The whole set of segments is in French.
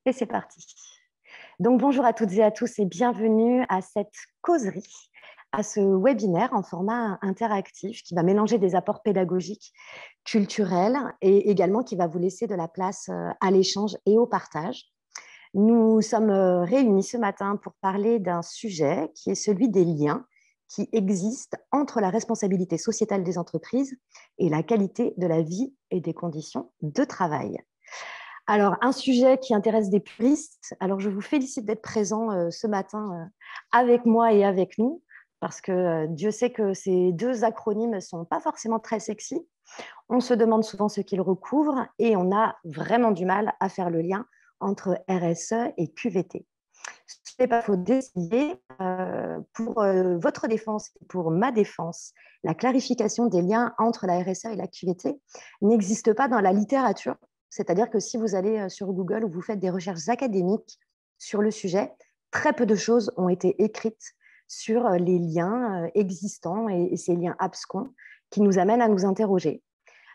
Et c'est parti. Donc, bonjour à toutes et à tous et bienvenue à cette causerie, à ce webinaire en format interactif qui va mélanger des apports pédagogiques, culturels et également qui va vous laisser de la place à l'échange et au partage. Nous sommes réunis ce matin pour parler d'un sujet qui est celui des liens qui existent entre la responsabilité sociétale des entreprises et la qualité de la vie et des conditions de travail. Alors, un sujet qui intéresse des puristes. Alors, je vous félicite d'être présents ce matin avec moi et avec nous, parce que Dieu sait que ces deux acronymes ne sont pas forcément très sexy. On se demande souvent ce qu'ils recouvrent et on a vraiment du mal à faire le lien entre RSE et QVT. Ce n'est pas faute d'essayer. Pour votre défense et pour ma défense, la clarification des liens entre la RSE et la QVT n'existe pas dans la littérature. C'est-à-dire que si vous allez sur Google ou vous faites des recherches académiques sur le sujet, très peu de choses ont été écrites sur les liens existants et ces liens abscons qui nous amènent à nous interroger.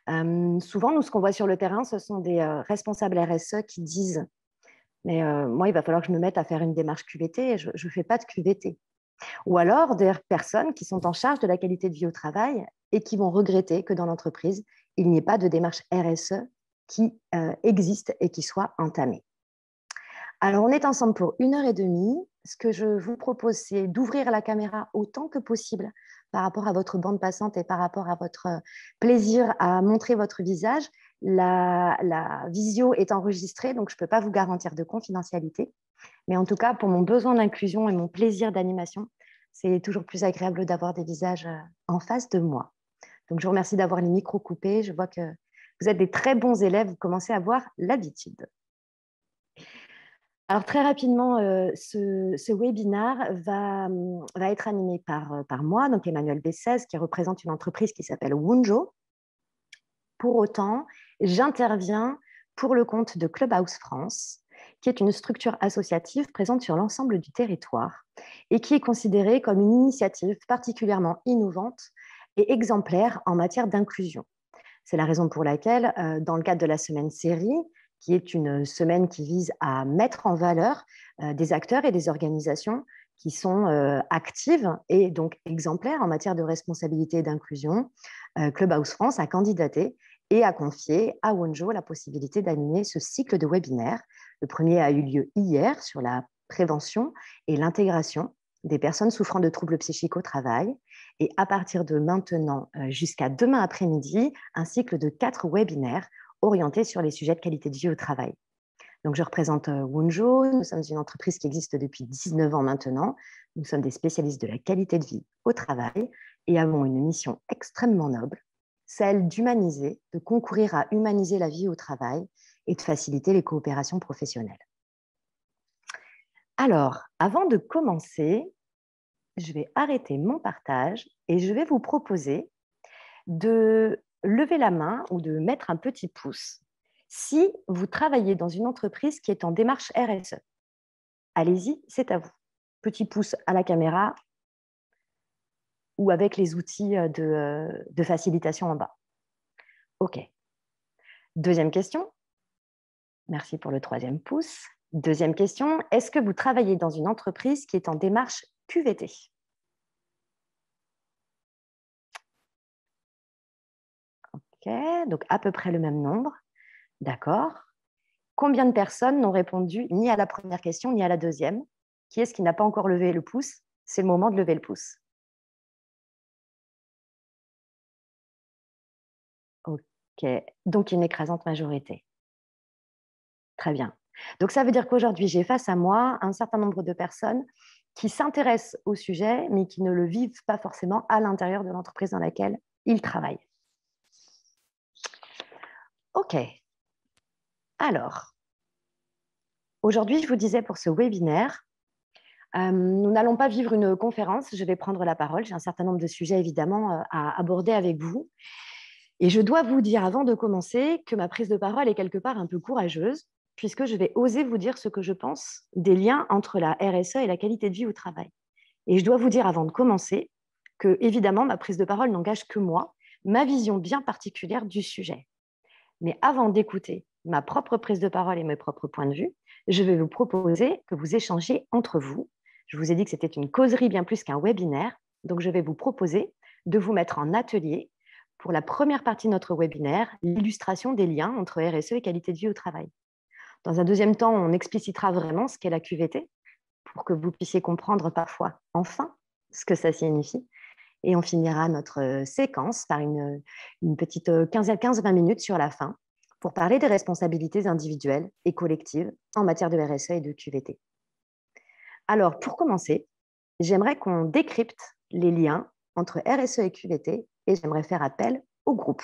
Souvent, nous, ce qu'on voit sur le terrain, ce sont des responsables RSE qui disent « Mais moi, il va falloir que je me mette à faire une démarche QVT et je ne fais pas de QVT. » Ou alors des personnes qui sont en charge de la qualité de vie au travail et qui vont regretter que dans l'entreprise, il n'y ait pas de démarche RSE qui existe et qui soit entamée. Alors, on est ensemble pour 1h30. Ce que je vous propose, c'est d'ouvrir la caméra autant que possible par rapport à votre bande passante et par rapport à votre plaisir à montrer votre visage. La visio est enregistrée, donc je ne peux pas vous garantir de confidentialité. Mais en tout cas, pour mon besoin d'inclusion et mon plaisir d'animation, c'est toujours plus agréable d'avoir des visages en face de moi. Donc, je vous remercie d'avoir les micros coupés. Je vois que vous êtes des très bons élèves, vous commencez à avoir l'habitude. Alors, très rapidement, ce webinaire va être animé par moi, donc Emmanuelle Bessès, qui représente une entreprise qui s'appelle Wunjo. Pour autant, j'interviens pour le compte de Clubhouse France, qui est une structure associative présente sur l'ensemble du territoire et qui est considérée comme une initiative particulièrement innovante et exemplaire en matière d'inclusion. C'est la raison pour laquelle, dans le cadre de la semaine série, qui est une semaine qui vise à mettre en valeur des acteurs et des organisations qui sont actives et donc exemplaires en matière de responsabilité et d'inclusion, Clubhouse France a candidaté et a confié à Wunjo la possibilité d'animer ce cycle de webinaires. Le premier a eu lieu hier sur la prévention et l'intégration des personnes souffrant de troubles psychiques au travail. Et à partir de maintenant jusqu'à demain après-midi, un cycle de 4 webinaires orientés sur les sujets de qualité de vie au travail. Donc, je représente Wunjo. Nous sommes une entreprise qui existe depuis 19 ans maintenant. Nous sommes des spécialistes de la qualité de vie au travail et avons une mission extrêmement noble, celle d'humaniser, de concourir à humaniser la vie au travail et de faciliter les coopérations professionnelles. Alors, avant de commencer, je vais arrêter mon partage et je vais vous proposer de lever la main ou de mettre un petit pouce si vous travaillez dans une entreprise qui est en démarche RSE. Allez-y, c'est à vous. Petit pouce à la caméra ou avec les outils de facilitation en bas. OK. Deuxième question. Merci pour le 3e pouce. Deuxième question. Est-ce que vous travaillez dans une entreprise qui est en démarche QVT ? OK, donc à peu près le même nombre. D'accord. Combien de personnes n'ont répondu ni à la première question ni à la deuxième? Qui est-ce qui n'a pas encore levé le pouce? C'est le moment de lever le pouce. OK, donc une écrasante majorité. Très bien. Donc ça veut dire qu'aujourd'hui, j'ai face à moi un certain nombre de personnes qui s'intéressent au sujet, mais qui ne le vivent pas forcément à l'intérieur de l'entreprise dans laquelle ils travaillent. OK. Alors, aujourd'hui, je vous disais pour ce webinaire, nous n'allons pas vivre une conférence, je vais prendre la parole. J'ai un certain nombre de sujets évidemment à aborder avec vous. Et je dois vous dire avant de commencer que ma prise de parole est quelque part un peu courageuse, puisque je vais oser vous dire ce que je pense des liens entre la RSE et la qualité de vie au travail. Et je dois vous dire avant de commencer que, évidemment, ma prise de parole n'engage que moi, ma vision bien particulière du sujet. Mais avant d'écouter ma propre prise de parole et mes propres points de vue. Je vais vous proposer que vous échangiez entre vous. Je vous ai dit que c'était une causerie bien plus qu'un webinaire. Donc, je vais vous proposer de vous mettre en atelier pour la première partie de notre webinaire, l'illustration des liens entre RSE et qualité de vie au travail. Dans un deuxième temps, on explicitera vraiment ce qu'est la QVT pour que vous puissiez comprendre parfois enfin ce que ça signifie. Et on finira notre séquence par une petite 15-20 minutes sur la fin pour parler des responsabilités individuelles et collectives en matière de RSE et de QVT. Alors, pour commencer, j'aimerais qu'on décrypte les liens entre RSE et QVT et j'aimerais faire appel au groupe.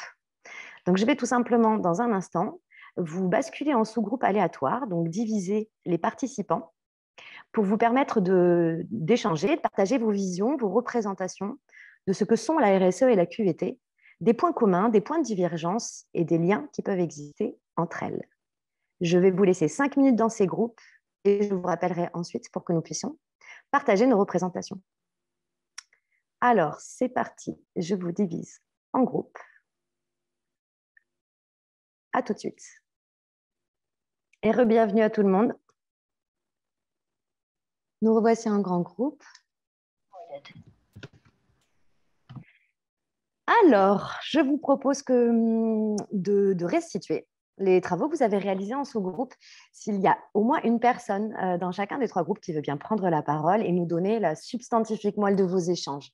Donc, je vais tout simplement, dans un instant, vous basculer en sous-groupes aléatoires, donc diviser les participants pour vous permettre d'échanger, de partager vos visions, vos représentations de ce que sont la RSE et la QVT, des points communs, des points de divergence et des liens qui peuvent exister entre elles. Je vais vous laisser 5 minutes dans ces groupes et je vous rappellerai ensuite pour que nous puissions partager nos représentations. Alors, c'est parti. Je vous divise en groupes. À tout de suite. Et re-bienvenue à tout le monde. Nous revoici en grand groupe. Alors, je vous propose de restituer les travaux que vous avez réalisés en sous-groupe. S'il y a au moins une personne dans chacun des 3 groupes qui veut bien prendre la parole et nous donner la substantifique moelle de vos échanges.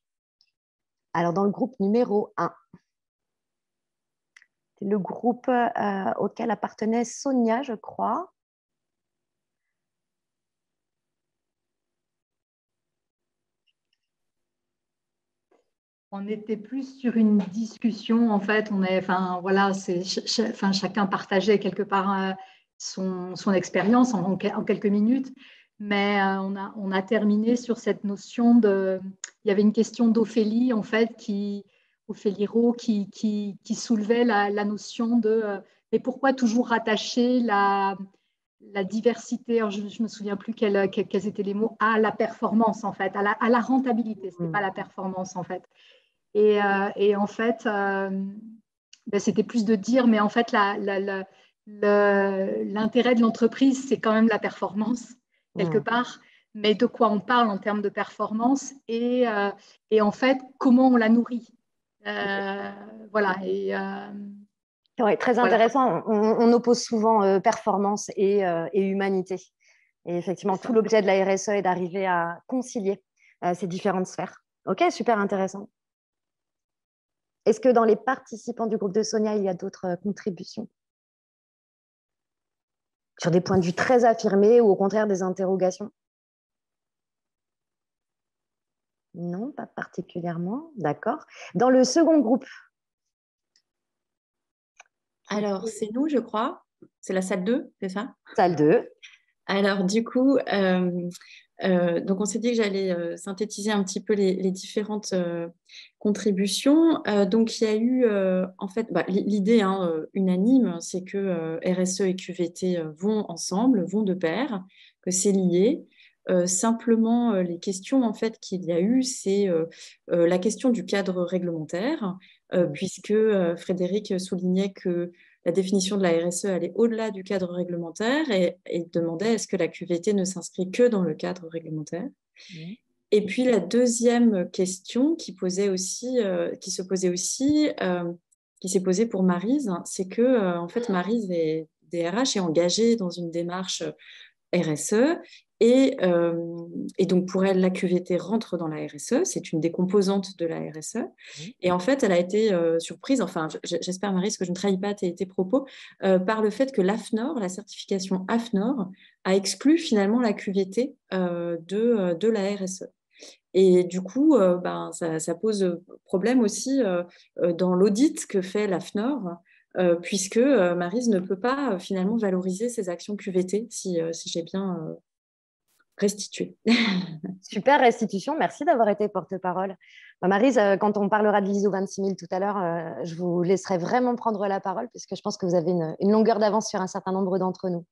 Alors, dans le groupe numéro 1, c'est le groupe auquel appartenait Sonia, je crois. On était plus sur une discussion, en fait. Voilà, chacun partageait quelque part son expérience en quelques minutes, mais on a terminé sur cette notion de. Il y avait une question d'Ophélie, en fait, Ophélie Rault, qui soulevait la notion de mais pourquoi toujours rattacher la diversité, alors je ne me souviens plus quels étaient les mots, à la performance, en fait, à la rentabilité, ce n'est pas la performance, en fait. Et en fait, c'était plus de dire, mais en fait, l'intérêt de l'entreprise, c'est quand même la performance, quelque part. Mais de quoi on parle en termes de performance et en fait, comment on la nourrit. Voilà. Ouais, très intéressant. Voilà. On oppose souvent performance et humanité. Et effectivement, tout l'objet de la RSE est d'arriver à concilier ces différentes sphères. Ok, super intéressant. Est-ce que dans les participants du groupe de Sonia, il y a d'autres contributions sur des points de vue très affirmés ou au contraire des interrogations? Non, pas particulièrement. D'accord. Dans le second groupe? Alors, c'est nous, je crois. C'est la salle 2, c'est ça? Salle 2. Alors, du coup, donc on s'est dit que j'allais synthétiser un petit peu les différentes contributions. Donc, il y a eu, en fait, l'idée unanime, c'est que RSE et QVT vont ensemble, vont de pair, que c'est lié. Simplement, les questions en fait qu'il y a eu, c'est la question du cadre réglementaire, puisque Frédéric soulignait que la définition de la RSE allait au-delà du cadre réglementaire et demandait est-ce que la QVT ne s'inscrit que dans le cadre réglementaire. Et puis la deuxième question qui se posait aussi, qui s'est posée pour Maryse, c'est que en fait Maryse est DRH est engagée dans une démarche RSE. Et donc, pour elle, la QVT rentre dans la RSE, c'est une des composantes de la RSE. Et en fait, elle a été surprise, enfin, j'espère, Maryse, que je ne trahis pas tes propos, par le fait que l'AFNOR, la certification AFNOR, a exclu finalement la QVT de la RSE. Et du coup, ça pose problème aussi dans l'audit que fait l'AFNOR, puisque Maryse ne peut pas finalement valoriser ses actions QVT, si j'ai bien restitué. Super restitution, merci d'avoir été porte-parole. Maryse, quand on parlera de l'ISO 26000 tout à l'heure, je vous laisserai vraiment prendre la parole, puisque je pense que vous avez une longueur d'avance sur un certain nombre d'entre nous.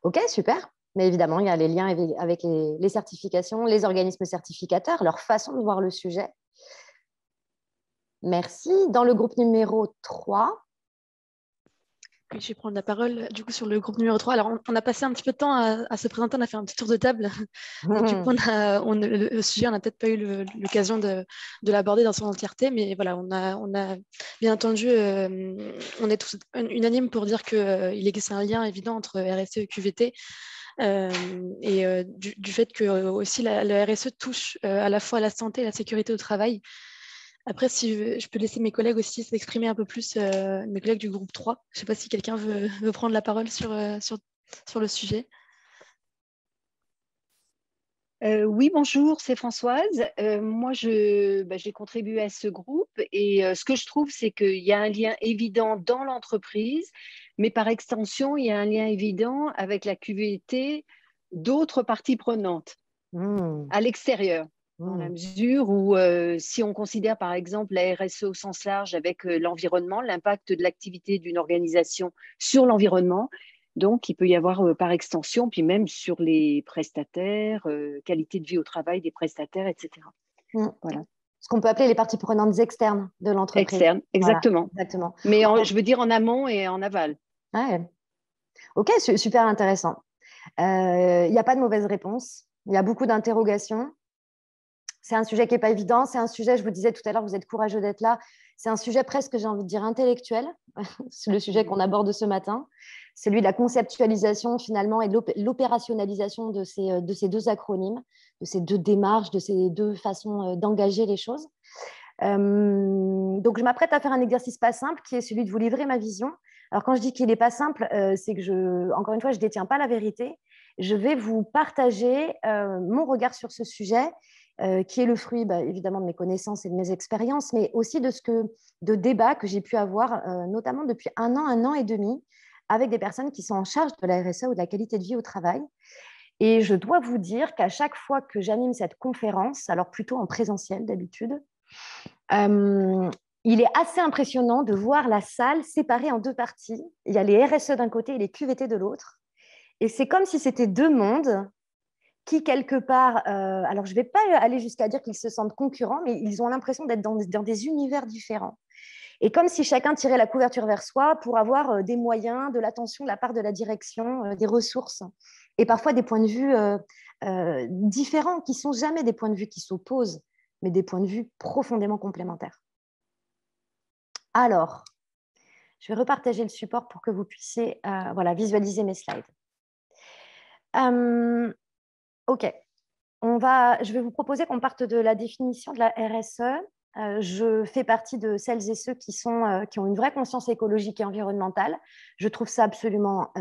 Ok, super. Mais évidemment, il y a les liens avec les certifications, les organismes certificateurs, leur façon de voir le sujet. Merci. Dans le groupe numéro 3, Oui, je vais prendre la parole du coup sur le groupe numéro 3. Alors, on a passé un petit peu de temps à se présenter, on a fait un petit tour de table. Donc, du coup, le sujet, on n'a peut-être pas eu l'occasion de l'aborder dans son entièreté, mais voilà, on a bien entendu, on est tous unanimes pour dire qu'il existe un lien évident entre RSE et QVT. Du fait que aussi la RSE touche à la fois à la santé et à la sécurité au travail. Après, si je peux laisser mes collègues aussi s'exprimer un peu plus, mes collègues du groupe 3. Je ne sais pas si quelqu'un veut prendre la parole sur le sujet. Oui, bonjour, c'est Françoise. Moi, j'ai contribué à ce groupe et ce que je trouve, c'est qu'il y a un lien évident dans l'entreprise, mais par extension, il y a un lien évident avec la QVT d'autres parties prenantes à l'extérieur. Dans la mesure où, si on considère par exemple la RSE au sens large avec l'environnement, l'impact de l'activité d'une organisation sur l'environnement, donc il peut y avoir par extension, puis même sur les prestataires, qualité de vie au travail des prestataires, etc. Voilà. Ce qu'on peut appeler les parties prenantes externes de l'entreprise. Externes, exactement. Voilà, exactement. Mais je veux dire en amont et en aval. Ouais. Ok, super intéressant. Il n'y a pas de mauvaise réponse. Il y a beaucoup d'interrogations. C'est un sujet qui n'est pas évident. C'est un sujet, je vous disais tout à l'heure, vous êtes courageux d'être là. C'est un sujet presque, j'ai envie de dire, intellectuel. C'est le sujet qu'on aborde ce matin. Celui de la conceptualisation finalement et de l'opérationnalisation de ces deux acronymes, de ces deux démarches, de ces deux façons d'engager les choses. Donc, je m'apprête à faire un exercice pas simple qui est celui de vous livrer ma vision. Alors, quand je dis qu'il n'est pas simple, c'est que, encore une fois, je ne détiens pas la vérité. Je vais vous partager mon regard sur ce sujet qui est le fruit évidemment de mes connaissances et de mes expériences, mais aussi de débats que j'ai pu avoir, notamment depuis un an et demi, avec des personnes qui sont en charge de la RSE ou de la qualité de vie au travail. Et je dois vous dire qu'à chaque fois que j'anime cette conférence, alors plutôt en présentiel d'habitude, il est assez impressionnant de voir la salle séparée en deux parties. Il y a les RSE d'un côté et les QVT de l'autre. Et c'est comme si c'était deux mondes qui, quelque part, alors je ne vais pas aller jusqu'à dire qu'ils se sentent concurrents, mais ils ont l'impression d'être dans des univers différents. Et comme si chacun tirait la couverture vers soi pour avoir des moyens, de l'attention de la part de la direction, des ressources, et parfois des points de vue différents, qui ne sont jamais des points de vue qui s'opposent, mais des points de vue profondément complémentaires. Alors, je vais repartager le support pour que vous puissiez visualiser mes slides. Ok, je vais vous proposer qu'on parte de la définition de la RSE. Je fais partie de celles et ceux qui ont une vraie conscience écologique et environnementale. Je trouve ça absolument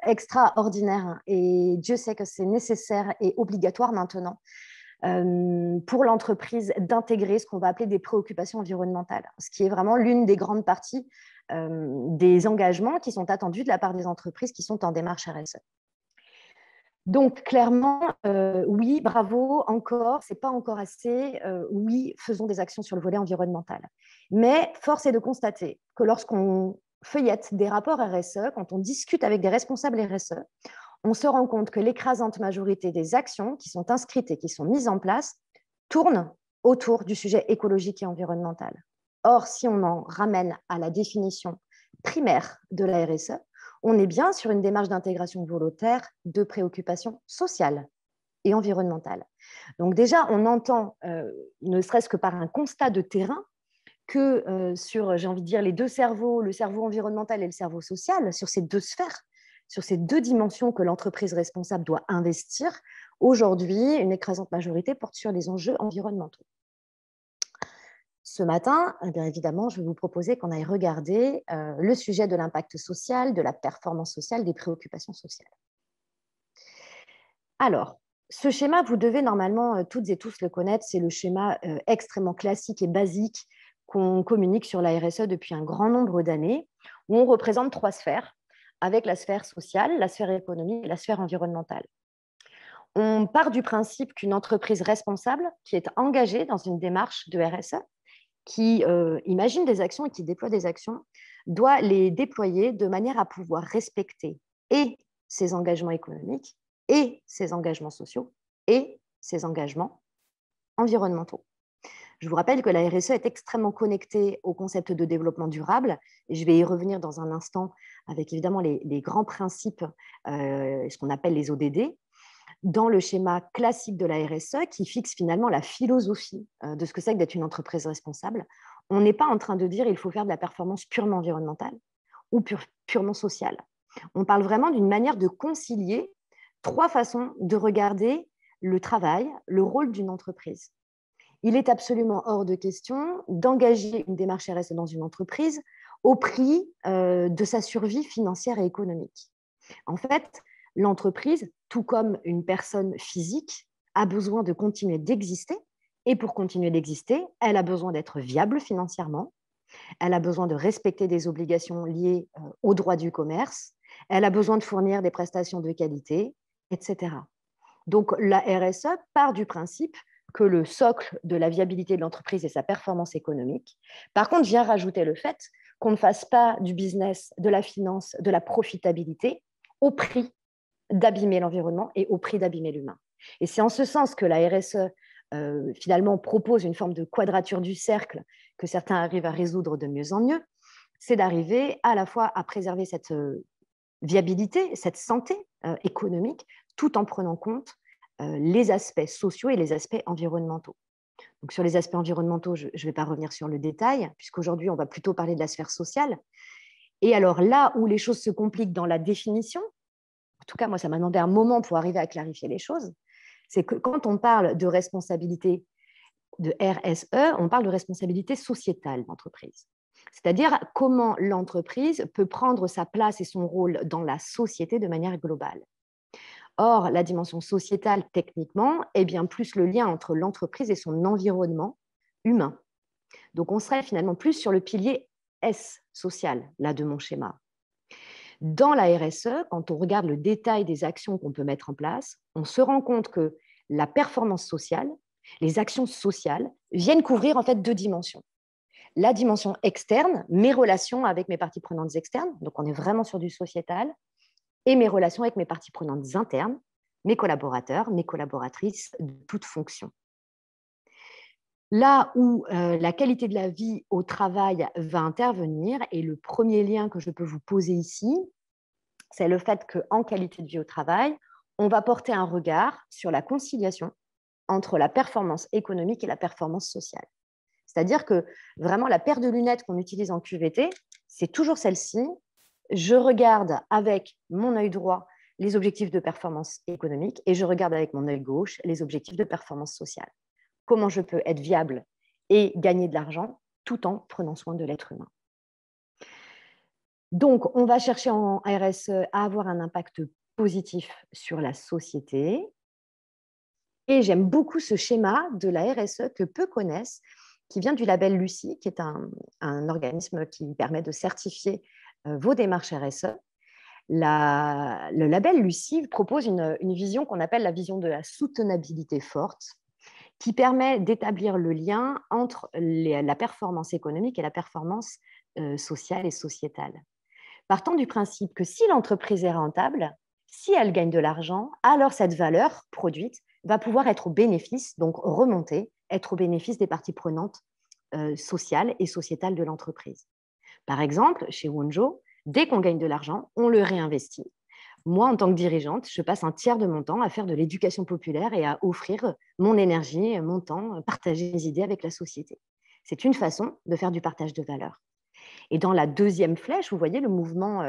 extraordinaire et Dieu sait que c'est nécessaire et obligatoire maintenant pour l'entreprise d'intégrer ce qu'on va appeler des préoccupations environnementales, ce qui est vraiment l'une des grandes parties des engagements qui sont attendus de la part des entreprises qui sont en démarche RSE. Donc, clairement, oui, bravo, encore, ce n'est pas encore assez. Oui, faisons des actions sur le volet environnemental. Mais force est de constater que lorsqu'on feuillette des rapports RSE, quand on discute avec des responsables RSE, on se rend compte que l'écrasante majorité des actions qui sont inscrites et qui sont mises en place tournent autour du sujet écologique et environnemental. Or, si on en ramène à la définition primaire de la RSE, on est bien sur une démarche d'intégration volontaire de préoccupations sociales et environnementales. Donc déjà, on entend, ne serait-ce que par un constat de terrain, que sur, j'ai envie de dire, les deux cerveaux, le cerveau environnemental et le cerveau social, sur ces deux sphères, sur ces deux dimensions que l'entreprise responsable doit investir, aujourd'hui, une écrasante majorité porte sur les enjeux environnementaux. Ce matin, bien évidemment, je vais vous proposer qu'on aille regarder le sujet de l'impact social, de la performance sociale, des préoccupations sociales. Alors, ce schéma, vous devez normalement toutes et tous le connaître. C'est le schéma extrêmement classique et basique qu'on communique sur la RSE depuis un grand nombre d'années, où on représente trois sphères, avec la sphère sociale, la sphère économique et la sphère environnementale. On part du principe qu'une entreprise responsable qui est engagée dans une démarche de RSE, qui imagine des actions et qui déploie des actions, doit les déployer de manière à pouvoir respecter et ses engagements économiques, et ses engagements sociaux, et ses engagements environnementaux. Je vous rappelle que la RSE est extrêmement connectée au concept de développement durable, et je vais y revenir dans un instant avec évidemment les grands principes, ce qu'on appelle les ODD, dans le schéma classique de la RSE qui fixe finalement la philosophie de ce que c'est que d'être une entreprise responsable. On n'est pas en train de dire qu'il faut faire de la performance purement environnementale ou purement sociale. On parle vraiment d'une manière de concilier 3 façons de regarder le travail, le rôle d'une entreprise. Il est absolument hors de question d'engager une démarche RSE dans une entreprise au prix de sa survie financière et économique. En fait, l'entreprise, tout comme une personne physique, a besoin de continuer d'exister. Et pour continuer d'exister, elle a besoin d'être viable financièrement, elle a besoin de respecter des obligations liées au droit du commerce, elle a besoin de fournir des prestations de qualité, etc. Donc la RSE part du principe que le socle de la viabilité de l'entreprise est sa performance économique. Par contre, vient rajouter le fait qu'on ne fasse pas du business, de la finance, de la profitabilité au prix d'abîmer l'environnement et au prix d'abîmer l'humain. Et c'est en ce sens que la RSE finalement propose une forme de quadrature du cercle que certains arrivent à résoudre de mieux en mieux, c'est d'arriver à la fois à préserver cette viabilité, cette santé économique, tout en prenant compte les aspects sociaux et les aspects environnementaux. Donc, sur les aspects environnementaux, je ne vais pas revenir sur le détail, puisqu'aujourd'hui, on va plutôt parler de la sphère sociale. Et alors là où les choses se compliquent dans la définition, en tout cas, moi, ça m'a demandé un moment pour arriver à clarifier les choses, c'est que quand on parle de responsabilité de RSE, on parle de responsabilité sociétale d'entreprise. C'est-à-dire comment l'entreprise peut prendre sa place et son rôle dans la société de manière globale. Or, la dimension sociétale, techniquement, est bien plus le lien entre l'entreprise et son environnement humain. Donc, on serait finalement plus sur le pilier S, social, là, de mon schéma. Dans la RSE, quand on regarde le détail des actions qu'on peut mettre en place, on se rend compte que la performance sociale, les actions sociales, viennent couvrir en fait 2 dimensions. La dimension externe, mes relations avec mes parties prenantes externes, donc on est vraiment sur du sociétal, et mes relations avec mes parties prenantes internes, mes collaborateurs, mes collaboratrices de toute fonction. Là où la qualité de la vie au travail va intervenir, et le premier lien que je peux vous poser ici, c'est le fait qu'en qualité de vie au travail, on va porter un regard sur la conciliation entre la performance économique et la performance sociale. C'est-à-dire que vraiment la paire de lunettes qu'on utilise en QVT, c'est toujours celle-ci. Je regarde avec mon œil droit les objectifs de performance économique et je regarde avec mon œil gauche les objectifs de performance sociale. Comment je peux être viable et gagner de l'argent tout en prenant soin de l'être humain. Donc, on va chercher en RSE à avoir un impact positif sur la société. Et j'aime beaucoup ce schéma de la RSE que peu connaissent, qui vient du label Lucie, qui est un organisme qui permet de certifier vos démarches RSE. Le label Lucie propose une vision qu'on appelle la vision de la soutenabilité forte, qui permet d'établir le lien entre la performance économique et la performance sociale et sociétale. Partant du principe que si l'entreprise est rentable, si elle gagne de l'argent, alors cette valeur produite va pouvoir être au bénéfice, donc remonter, être au bénéfice des parties prenantes sociales et sociétales de l'entreprise. Par exemple, chez Wonjo, dès qu'on gagne de l'argent, on le réinvestit. Moi, en tant que dirigeante, je passe un tiers de mon temps à faire de l'éducation populaire et à offrir mon énergie, mon temps, partager mes idées avec la société. C'est une façon de faire du partage de valeur. Et dans la deuxième flèche, vous voyez le mouvement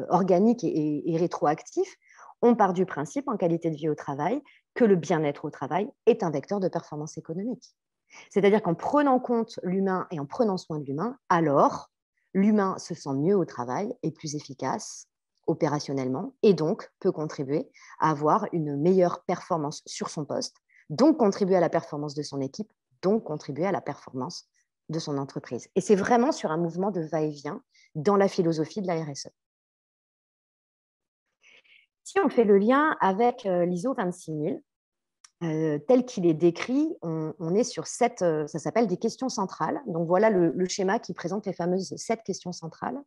organique et rétroactif. On part du principe, en qualité de vie au travail, que le bien-être au travail est un vecteur de performance économique. C'est-à-dire qu'en prenant compte l'humain et en prenant soin de l'humain, alors l'humain se sent mieux au travail et plus efficace opérationnellement et donc peut contribuer à avoir une meilleure performance sur son poste, donc contribuer à la performance de son équipe, donc contribuer à la performance de son entreprise. Et c'est vraiment sur un mouvement de va-et-vient dans la philosophie de la RSE. Si on fait le lien avec l'ISO 26000, tel qu'il est décrit, on est sur ça s'appelle des questions centrales. Donc voilà le schéma qui présente les fameuses 7 questions centrales.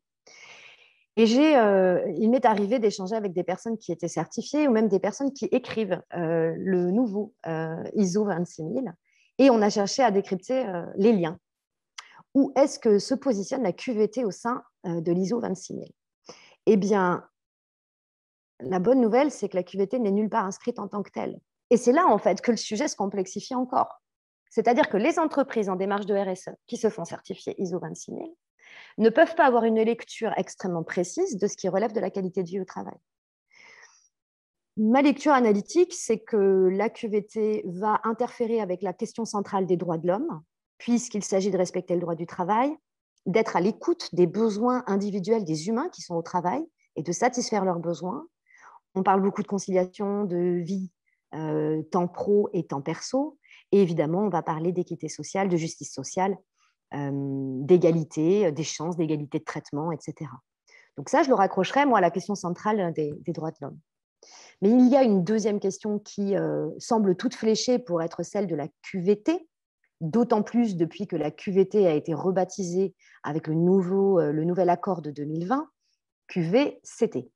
Et il m'est arrivé d'échanger avec des personnes qui étaient certifiées ou même des personnes qui écrivent le nouveau ISO 26000. Et on a cherché à décrypter les liens. Où est-ce que se positionne la QVT au sein de l'ISO 26000 ? Eh bien, la bonne nouvelle, c'est que la QVT n'est nulle part inscrite en tant que telle. Et c'est là, en fait, que le sujet se complexifie encore. C'est-à-dire que les entreprises en démarche de RSE qui se font certifier ISO 26000 ne peuvent pas avoir une lecture extrêmement précise de ce qui relève de la qualité de vie au travail. Ma lecture analytique, c'est que la QVT va interférer avec la question centrale des droits de l'homme, puisqu'il s'agit de respecter le droit du travail, d'être à l'écoute des besoins individuels des humains qui sont au travail et de satisfaire leurs besoins. On parle beaucoup de conciliation, de vie, temps pro et temps perso. Et évidemment, on va parler d'équité sociale, de justice sociale, d'égalité, des chances, d'égalité de traitement, etc. Donc ça, je le raccrocherai, moi, à la question centrale des droits de l'homme. Mais il y a une deuxième question qui semble toute fléchée pour être celle de la QVT, d'autant plus depuis que la QVT a été rebaptisée avec le nouvel accord de 2020, QVCT.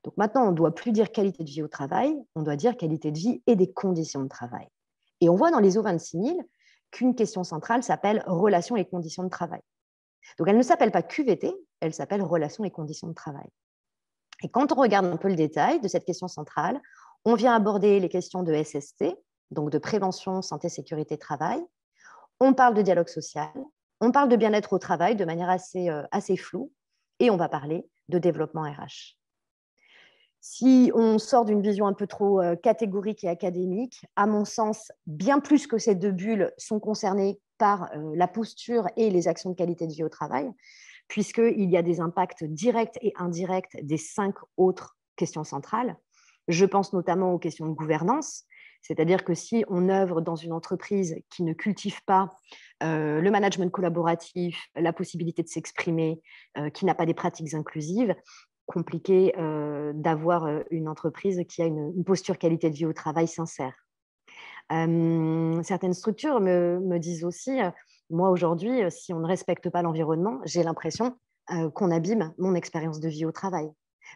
Donc maintenant, on ne doit plus dire qualité de vie au travail, on doit dire qualité de vie et des conditions de travail. Et on voit dans l'ISO 26000 qu'une question centrale s'appelle relations et conditions de travail. Donc elle ne s'appelle pas QVT, elle s'appelle relations et conditions de travail. Et quand on regarde un peu le détail de cette question centrale, on vient aborder les questions de SST, donc de prévention, santé, sécurité, travail. On parle de dialogue social, on parle de bien-être au travail de manière assez floue, et on va parler de développement RH. Si on sort d'une vision un peu trop catégorique et académique, à mon sens, bien plus que ces deux bulles sont concernées par la posture et les actions de qualité de vie au travail, puisqu'il y a des impacts directs et indirects des 5 autres questions centrales. Je pense notamment aux questions de gouvernance, c'est-à-dire que si on œuvre dans une entreprise qui ne cultive pas le management collaboratif, la possibilité de s'exprimer, qui n'a pas des pratiques inclusives, compliqué d'avoir une entreprise qui a une posture qualité de vie au travail sincère. Certaines structures me disent aussi, moi aujourd'hui, si on ne respecte pas l'environnement, j'ai l'impression qu'on abîme mon expérience de vie au travail.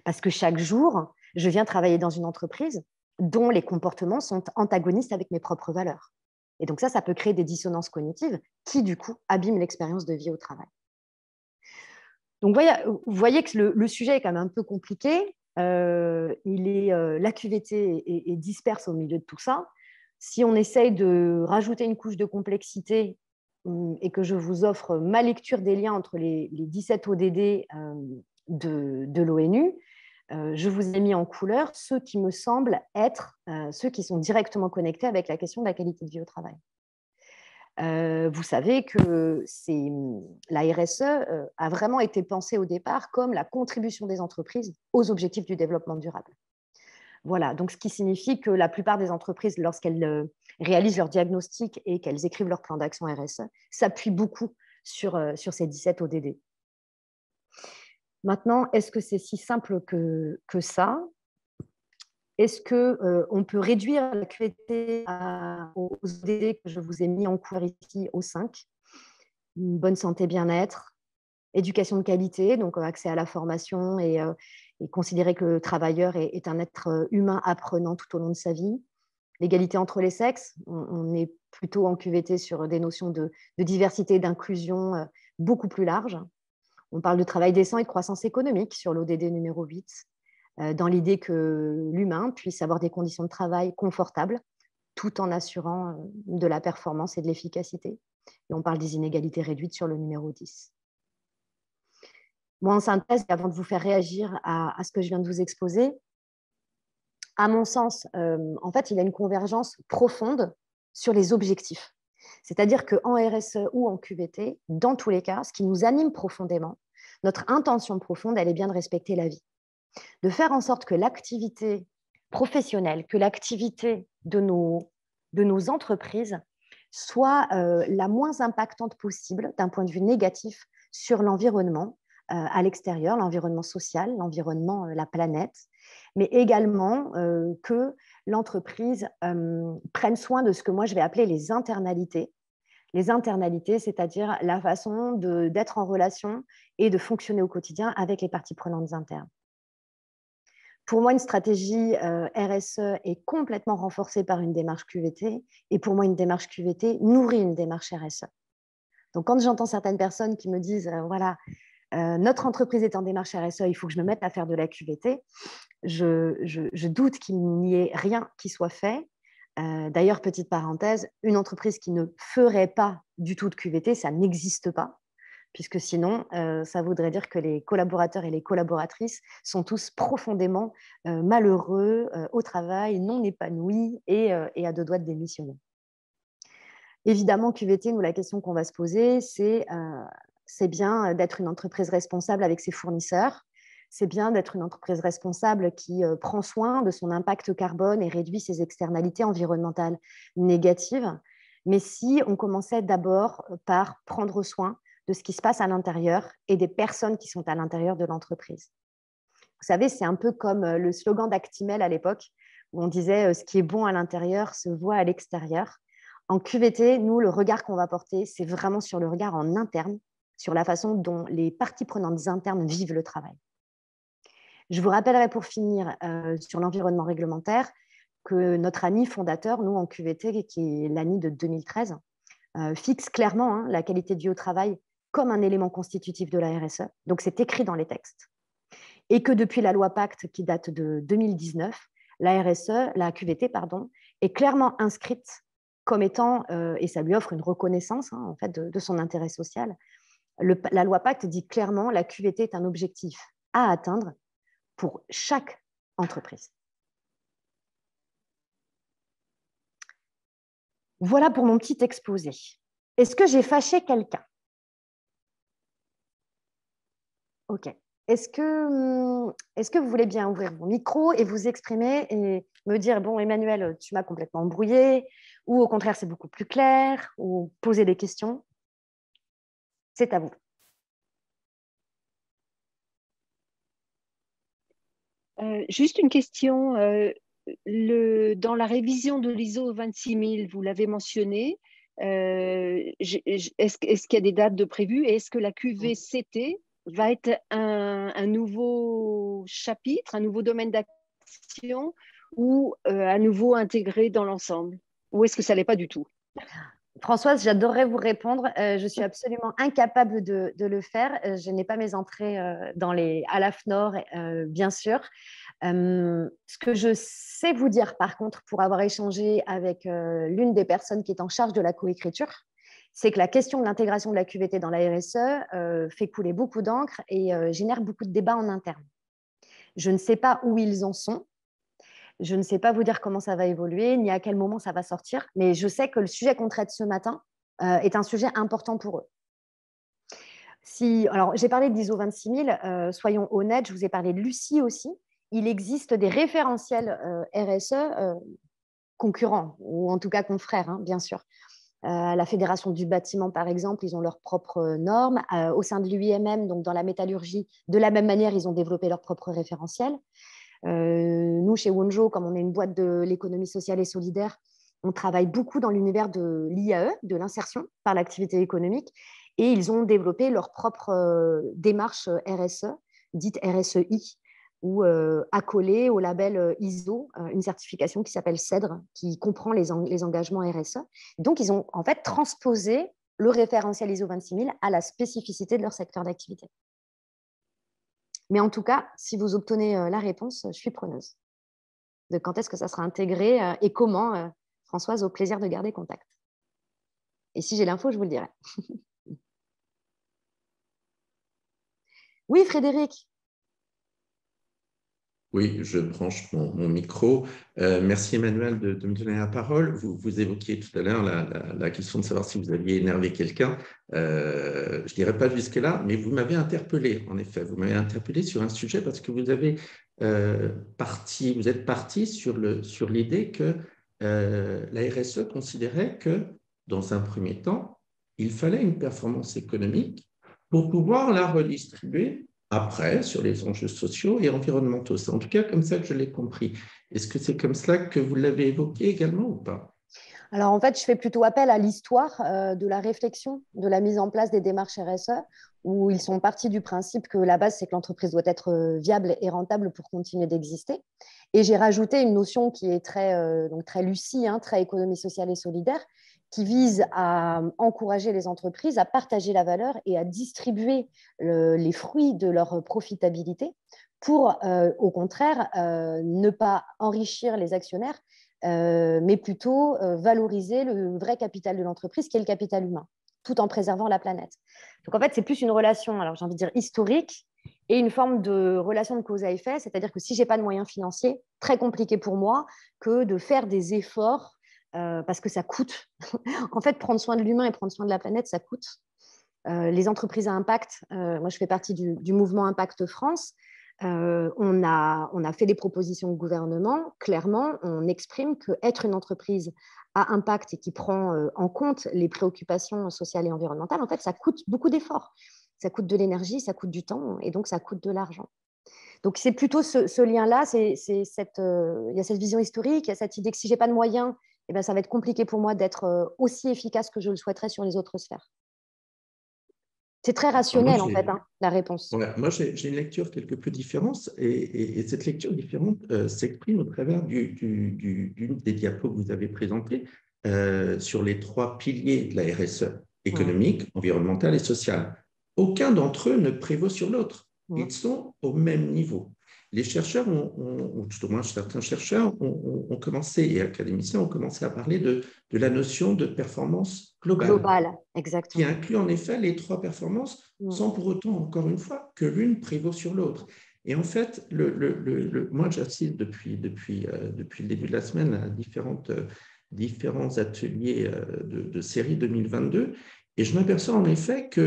Parce que chaque jour, je viens travailler dans une entreprise dont les comportements sont antagonistes avec mes propres valeurs. Et donc ça peut créer des dissonances cognitives qui, du coup, abîment l'expérience de vie au travail. Donc, vous voyez que le sujet est quand même un peu compliqué. La QVT est disperse au milieu de tout ça. Si on essaye de rajouter une couche de complexité et que je vous offre ma lecture des liens entre les 17 ODD de l'ONU, je vous ai mis en couleur ceux qui me semblent être ceux qui sont directement connectés avec la question de la qualité de vie au travail. Vous savez que la RSE a vraiment été pensée au départ comme la contribution des entreprises aux objectifs du développement durable. Voilà, donc ce qui signifie que la plupart des entreprises, lorsqu'elles réalisent leur diagnostic et qu'elles écrivent leur plan d'action RSE, s'appuient beaucoup sur ces 17 ODD. Maintenant, est-ce que c'est si simple que ça ? Est-ce qu'on peut réduire la QVT aux ODD que je vous ai mis en cours ici, aux 5 ? Une bonne santé, bien-être, éducation de qualité, donc accès à la formation et considérer que le travailleur est un être humain apprenant tout au long de sa vie. L'égalité entre les sexes, on est plutôt en QVT sur des notions de diversité et d'inclusion beaucoup plus larges. On parle de travail décent et de croissance économique sur l'ODD numéro 8. Dans l'idée que l'humain puisse avoir des conditions de travail confortables tout en assurant de la performance et de l'efficacité. Et on parle des inégalités réduites sur le numéro 10. Moi, en synthèse, avant de vous faire réagir à ce que je viens de vous exposer, à mon sens, en fait, il y a une convergence profonde sur les objectifs. C'est-à-dire qu'en RSE ou en QVT, dans tous les cas, ce qui nous anime profondément, notre intention profonde, elle est bien de respecter la vie. De faire en sorte que l'activité professionnelle, que l'activité de nos entreprises soit la moins impactante possible d'un point de vue négatif sur l'environnement à l'extérieur, l'environnement social, l'environnement, la planète, mais également que l'entreprise prenne soin de ce que moi je vais appeler les internalités. Les internalités, c'est-à-dire la façon d'être en relation et de fonctionner au quotidien avec les parties prenantes internes. Pour moi, une stratégie RSE est complètement renforcée par une démarche QVT. Et pour moi, une démarche QVT nourrit une démarche RSE. Donc, quand j'entends certaines personnes qui me disent, voilà, notre entreprise est en démarche RSE, il faut que je me mette à faire de la QVT, je doute qu'il n'y ait rien qui soit fait. D'ailleurs, petite parenthèse, une entreprise qui ne ferait pas du tout de QVT, ça n'existe pas, puisque sinon, ça voudrait dire que les collaborateurs et les collaboratrices sont tous profondément malheureux au travail, non épanouis et à deux doigts de démissionner. Évidemment, QVT, nous, la question qu'on va se poser, c'est bien d'être une entreprise responsable avec ses fournisseurs. C'est bien d'être une entreprise responsable qui prend soin de son impact carbone et réduit ses externalités environnementales négatives. Mais si on commençait d'abord par prendre soin de ce qui se passe à l'intérieur et des personnes qui sont à l'intérieur de l'entreprise. Vous savez, c'est un peu comme le slogan d'Actimel à l'époque, où on disait « ce qui est bon à l'intérieur se voit à l'extérieur ». En QVT, nous, le regard qu'on va porter, c'est vraiment sur le regard en interne, sur la façon dont les parties prenantes internes vivent le travail. Je vous rappellerai pour finir sur l'environnement réglementaire que notre ANI fondateur, nous en QVT, qui est l'ANI de 2013, fixe clairement la qualité de vie au travail comme un élément constitutif de la RSE. Donc, c'est écrit dans les textes. Et que depuis la loi Pacte, qui date de 2019, la RSE, la QVT, pardon, est clairement inscrite comme étant, et ça lui offre une reconnaissance en fait, de son intérêt social. La loi Pacte dit clairement que la QVT est un objectif à atteindre pour chaque entreprise. Voilà pour mon petit exposé. Est-ce que j'ai fâché quelqu'un? Ok. Est-ce que vous voulez bien ouvrir mon micro et vous exprimer et me dire, bon, Emmanuel, tu m'as complètement embrouillé, ou au contraire, c'est beaucoup plus clair, ou poser des questions? C'est à vous. Juste une question. Dans la révision de l'ISO 26000, vous l'avez mentionné, est-ce qu'il y a des dates de prévues et est-ce que la QVCT va être un nouveau chapitre, un nouveau domaine d'action ou à nouveau intégré dans l'ensemble? Ou est-ce que ça ne l'est pas du tout? Françoise, j'adorerais vous répondre. Je suis absolument incapable de le faire. Je n'ai pas mes entrées à l'AFNOR, bien sûr. Ce que je sais vous dire, par contre, pour avoir échangé avec l'une des personnes qui est en charge de la coécriture, c'est que la question de l'intégration de la QVT dans la RSE fait couler beaucoup d'encre et génère beaucoup de débats en interne. Je ne sais pas où ils en sont. Je ne sais pas vous dire comment ça va évoluer, ni à quel moment ça va sortir, mais je sais que le sujet qu'on traite ce matin est un sujet important pour eux. Alors, j'ai parlé d'ISO 26000, soyons honnêtes, je vous ai parlé de Lucie aussi. Il existe des référentiels RSE concurrents, ou en tout cas confrères, bien sûr. La Fédération du bâtiment, par exemple, ils ont leurs propres normes. Au sein de l'UIMM, donc dans la métallurgie, de la même manière, ils ont développé leurs propres référentiels. Nous, chez Wonjo, comme on est une boîte de l'économie sociale et solidaire, on travaille beaucoup dans l'univers de l'IAE, de l'insertion par l'activité économique, et ils ont développé leur propre démarche RSE, dite RSEI, ou accolée au label ISO, une certification qui s'appelle CEDRE, qui comprend les engagements RSE. Donc, ils ont en fait transposé le référentiel ISO 26000 à la spécificité de leur secteur d'activité. Mais en tout cas, si vous obtenez la réponse, je suis preneuse de quand est-ce que ça sera intégré et comment, Françoise, au plaisir de garder contact. Et si j'ai l'info, je vous le dirai. Oui, Frédéric. Oui, je branche mon micro. Merci Emmanuel de me donner la parole. Vous évoquiez tout à l'heure la question de savoir si vous aviez énervé quelqu'un. Je ne dirais pas jusque-là, mais vous m'avez interpellé, en effet. Vous m'avez interpellé sur un sujet parce que vous êtes parti sur l'idée que la RSE considérait que, dans un premier temps, il fallait une performance économique pour pouvoir la redistribuer après, sur les enjeux sociaux et environnementaux. C'est en tout cas comme ça que je l'ai compris. Est-ce que c'est comme cela que vous l'avez évoqué également ou pas? Alors, en fait, je fais plutôt appel à l'histoire de la réflexion, de la mise en place des démarches RSE. où ils sont partis du principe que la base, c'est que l'entreprise doit être viable et rentable pour continuer d'exister. Et j'ai rajouté une notion qui est donc très Lucie, hein, très économie sociale et solidaire, qui vise à encourager les entreprises à partager la valeur et à distribuer les fruits de leur profitabilité pour, au contraire, ne pas enrichir les actionnaires, mais plutôt valoriser le vrai capital de l'entreprise, qui est le capital humain, tout en préservant la planète. Donc en fait, c'est plus une relation, alors j'ai envie de dire historique, et une forme de relation de cause à effet, c'est-à-dire que si je n'ai pas de moyens financiers, très compliqué pour moi que de faire des efforts parce que ça coûte. En fait, prendre soin de l'humain et prendre soin de la planète, ça coûte. Les entreprises à impact, moi je fais partie du mouvement Impact France, on a fait des propositions au gouvernement. Clairement, on exprime qu'être une entreprise à impact et qui prend en compte les préoccupations sociales et environnementales, en fait, ça coûte beaucoup d'efforts. Ça coûte de l'énergie, ça coûte du temps et donc ça coûte de l'argent. Donc, c'est plutôt ce lien-là. Il y a cette vision historique, il y a cette idée que si je n'ai pas de moyens, eh ben, ça va être compliqué pour moi d'être aussi efficace que je le souhaiterais sur les autres sphères. C'est très rationnel, en fait, hein, la réponse. Ouais, moi, j'ai une lecture quelque peu différente et cette lecture différente s'exprime au travers d'une des diapos que vous avez présentées sur les 3 piliers de la RSE, économique, environnementale et sociale. Aucun d'entre eux ne prévaut sur l'autre. Ils sont au même niveau. Les chercheurs, ou tout au moins certains chercheurs, ont commencé, et académiciens ont commencé à parler de la notion de performance globale. Globale, exactement. Qui inclut en effet les 3 performances, sans pour autant, encore une fois, que l'une prévaut sur l'autre. Et en fait, moi, j'assiste depuis le début de la semaine à différents ateliers de série 2022, et je m'aperçois en effet que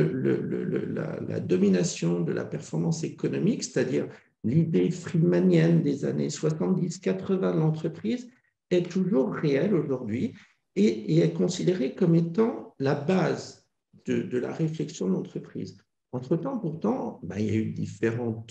la domination de la performance économique, c'est-à-dire l'idée friedmanienne des années 70-80 de l'entreprise, est toujours réelle aujourd'hui et est considérée comme étant la base de la réflexion de l'entreprise. Entre-temps, pourtant, il y a eu différents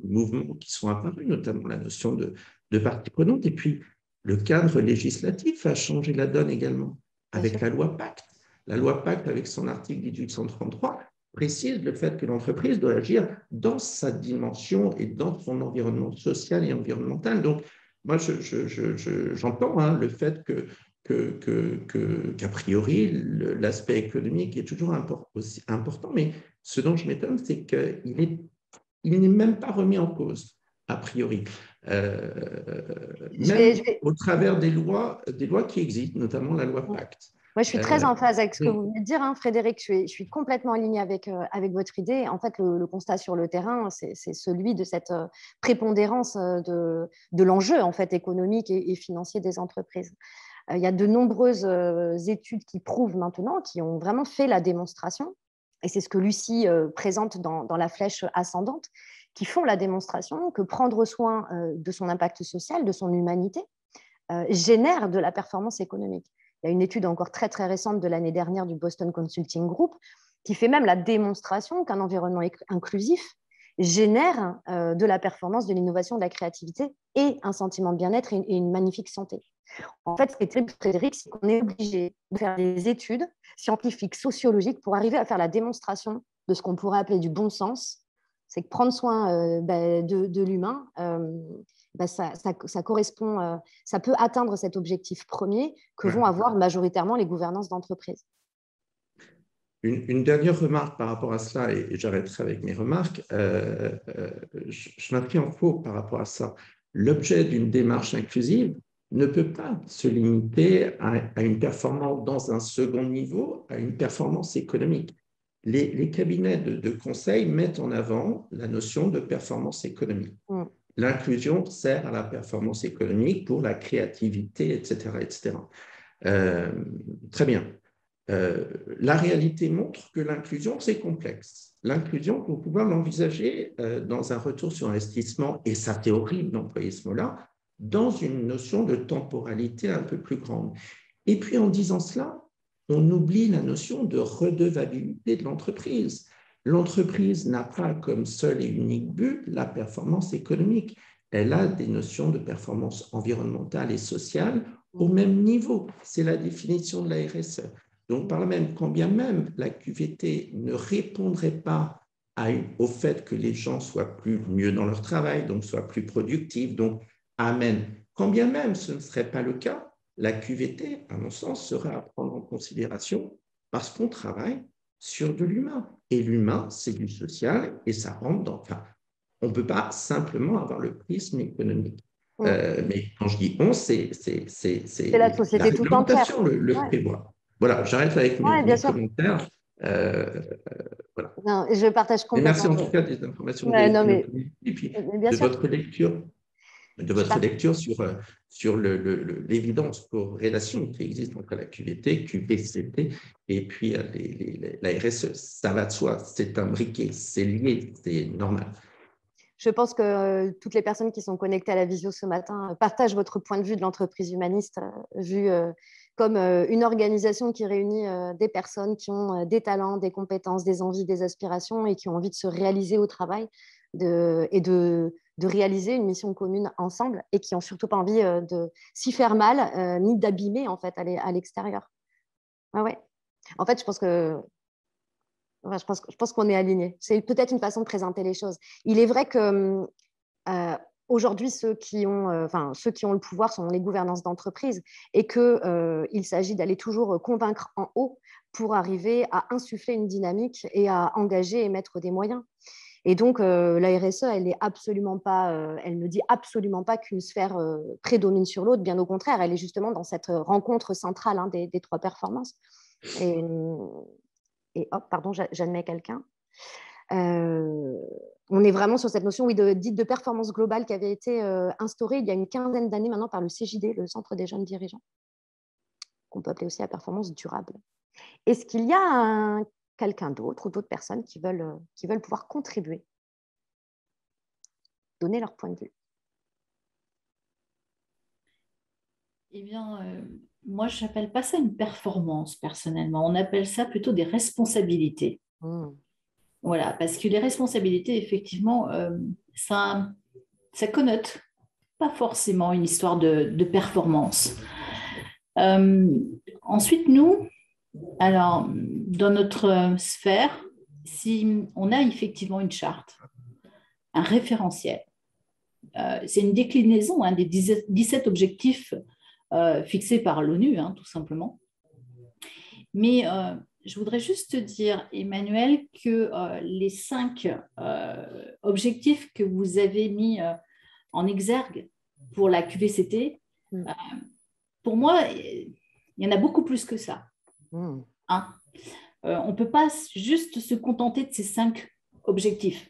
mouvements qui sont apparus, notamment la notion de partie prenante, et puis le cadre législatif a changé la donne également, avec la loi Pacte. La loi Pacte, avec son article 1833, précise le fait que l'entreprise doit agir dans sa dimension et dans son environnement social et environnemental. Donc, moi, j'entends le fait qu'a priori, l'aspect économique est toujours aussi important, mais ce dont je m'étonne, c'est qu'il n'est même pas remis en cause, a priori. Même au travers des lois qui existent, notamment la loi Pacte. Moi, je suis très en phase avec ce que vous venez de dire, hein, Frédéric. Je suis complètement alignée avec votre idée. En fait, le constat sur le terrain, c'est celui de cette prépondérance de l'enjeu en fait, économique et financier des entreprises. Il y a de nombreuses études qui prouvent maintenant, qui ont vraiment fait la démonstration, et c'est ce que Lucie présente dans la flèche ascendante, qui font la démonstration que prendre soin de son impact social, de son humanité, génère de la performance économique. Il y a une étude encore très, très récente de l'année dernière du Boston Consulting Group qui fait même la démonstration qu'un environnement inclusif génère de la performance, de l'innovation, de la créativité et un sentiment de bien-être et une magnifique santé. En fait, ce qui est terrible, Frédéric, c'est qu'on est obligé de faire des études scientifiques, sociologiques pour arriver à faire la démonstration de ce qu'on pourrait appeler du bon sens. C'est que prendre soin de l'humain, ça correspond, ça peut atteindre cet objectif premier que vont avoir majoritairement les gouvernances d'entreprise. Une dernière remarque par rapport à cela, et j'arrêterai avec mes remarques, je m'inscris en faux par rapport à ça. L'objet d'une démarche inclusive ne peut pas se limiter à une performance dans un second niveau, à une performance économique. Les cabinets de conseil mettent en avant la notion de performance économique. L'inclusion sert à la performance économique pour la créativité, etc. etc. Très bien. La réalité montre que l'inclusion, c'est complexe. L'inclusion, pour pouvoir l'envisager dans un retour sur investissement, et ça c'est horrible d'employer ce mot-là, dans une notion de temporalité un peu plus grande. Et puis en disant cela, on oublie la notion de redevabilité de l'entreprise. L'entreprise n'a pas comme seul et unique but la performance économique. Elle a des notions de performance environnementale et sociale au même niveau. C'est la définition de la RSE. Donc, par là même, quand bien même la QVT ne répondrait pas au fait que les gens soient mieux dans leur travail, donc soient plus productifs, donc amène, quand bien même ce ne serait pas le cas, la QVT, à mon sens, serait à prendre en considération parce qu'on travaille sur de l'humain. Et l'humain, c'est du social et ça rentre dans... Enfin, on ne peut pas simplement avoir le prisme économique. Mais quand je dis on, c'est la société tout entière. réglementation le prévoit. Voilà, j'arrête avec mes commentaires. Voilà. Non, je partage complètement. Et merci en tout cas des informations et puis de votre lecture. De votre lecture sur l'évidence corrélation qui existe entre la QVT, QVCT et puis la RSE. Ça va de soi, c'est imbriqué, c'est lié, c'est normal. Je pense que toutes les personnes qui sont connectées à la visio ce matin partagent votre point de vue de l'entreprise humaniste, vue comme une organisation qui réunit des personnes qui ont des talents, des compétences, des envies, des aspirations et qui ont envie de se réaliser au travail et de réaliser une mission commune ensemble et qui n'ont surtout pas envie de s'y faire mal ni d'abîmer en fait à l'extérieur. Ouais. En fait, je pense que je pense qu'on est alignés. C'est peut-être une façon de présenter les choses. Il est vrai que aujourd'hui, ceux qui ont le pouvoir sont les gouvernances d'entreprise et qu'il s'agit d'aller toujours convaincre en haut pour arriver à insuffler une dynamique et à engager et mettre des moyens. Et donc, la RSE, elle ne dit absolument pas qu'une sphère prédomine sur l'autre. Bien au contraire, elle est justement dans cette rencontre centrale des trois performances. Et hop, pardon, j'admets quelqu'un. On est vraiment sur cette notion dite de performance globale qui avait été instaurée il y a une quinzaine d'années maintenant par le CJD, le Centre des jeunes dirigeants, qu'on peut appeler aussi la performance durable. Est-ce qu'il y a quelqu'un d'autre ou d'autres personnes qui veulent pouvoir contribuer, donner leur point de vue? Eh bien, moi, je n'appelle pas ça une performance, personnellement. On appelle ça plutôt des responsabilités. Voilà, parce que les responsabilités, effectivement, ça connote pas forcément une histoire de performance. Ensuite, nous, alors, dans notre sphère, si on a effectivement une charte, un référentiel, c'est une déclinaison des 17 objectifs fixés par l'ONU, tout simplement. Mais je voudrais juste dire, Emmanuel, que les 5 objectifs que vous avez mis en exergue pour la QVCT, pour moi, il y en a beaucoup plus que ça. On ne peut pas juste se contenter de ces 5 objectifs.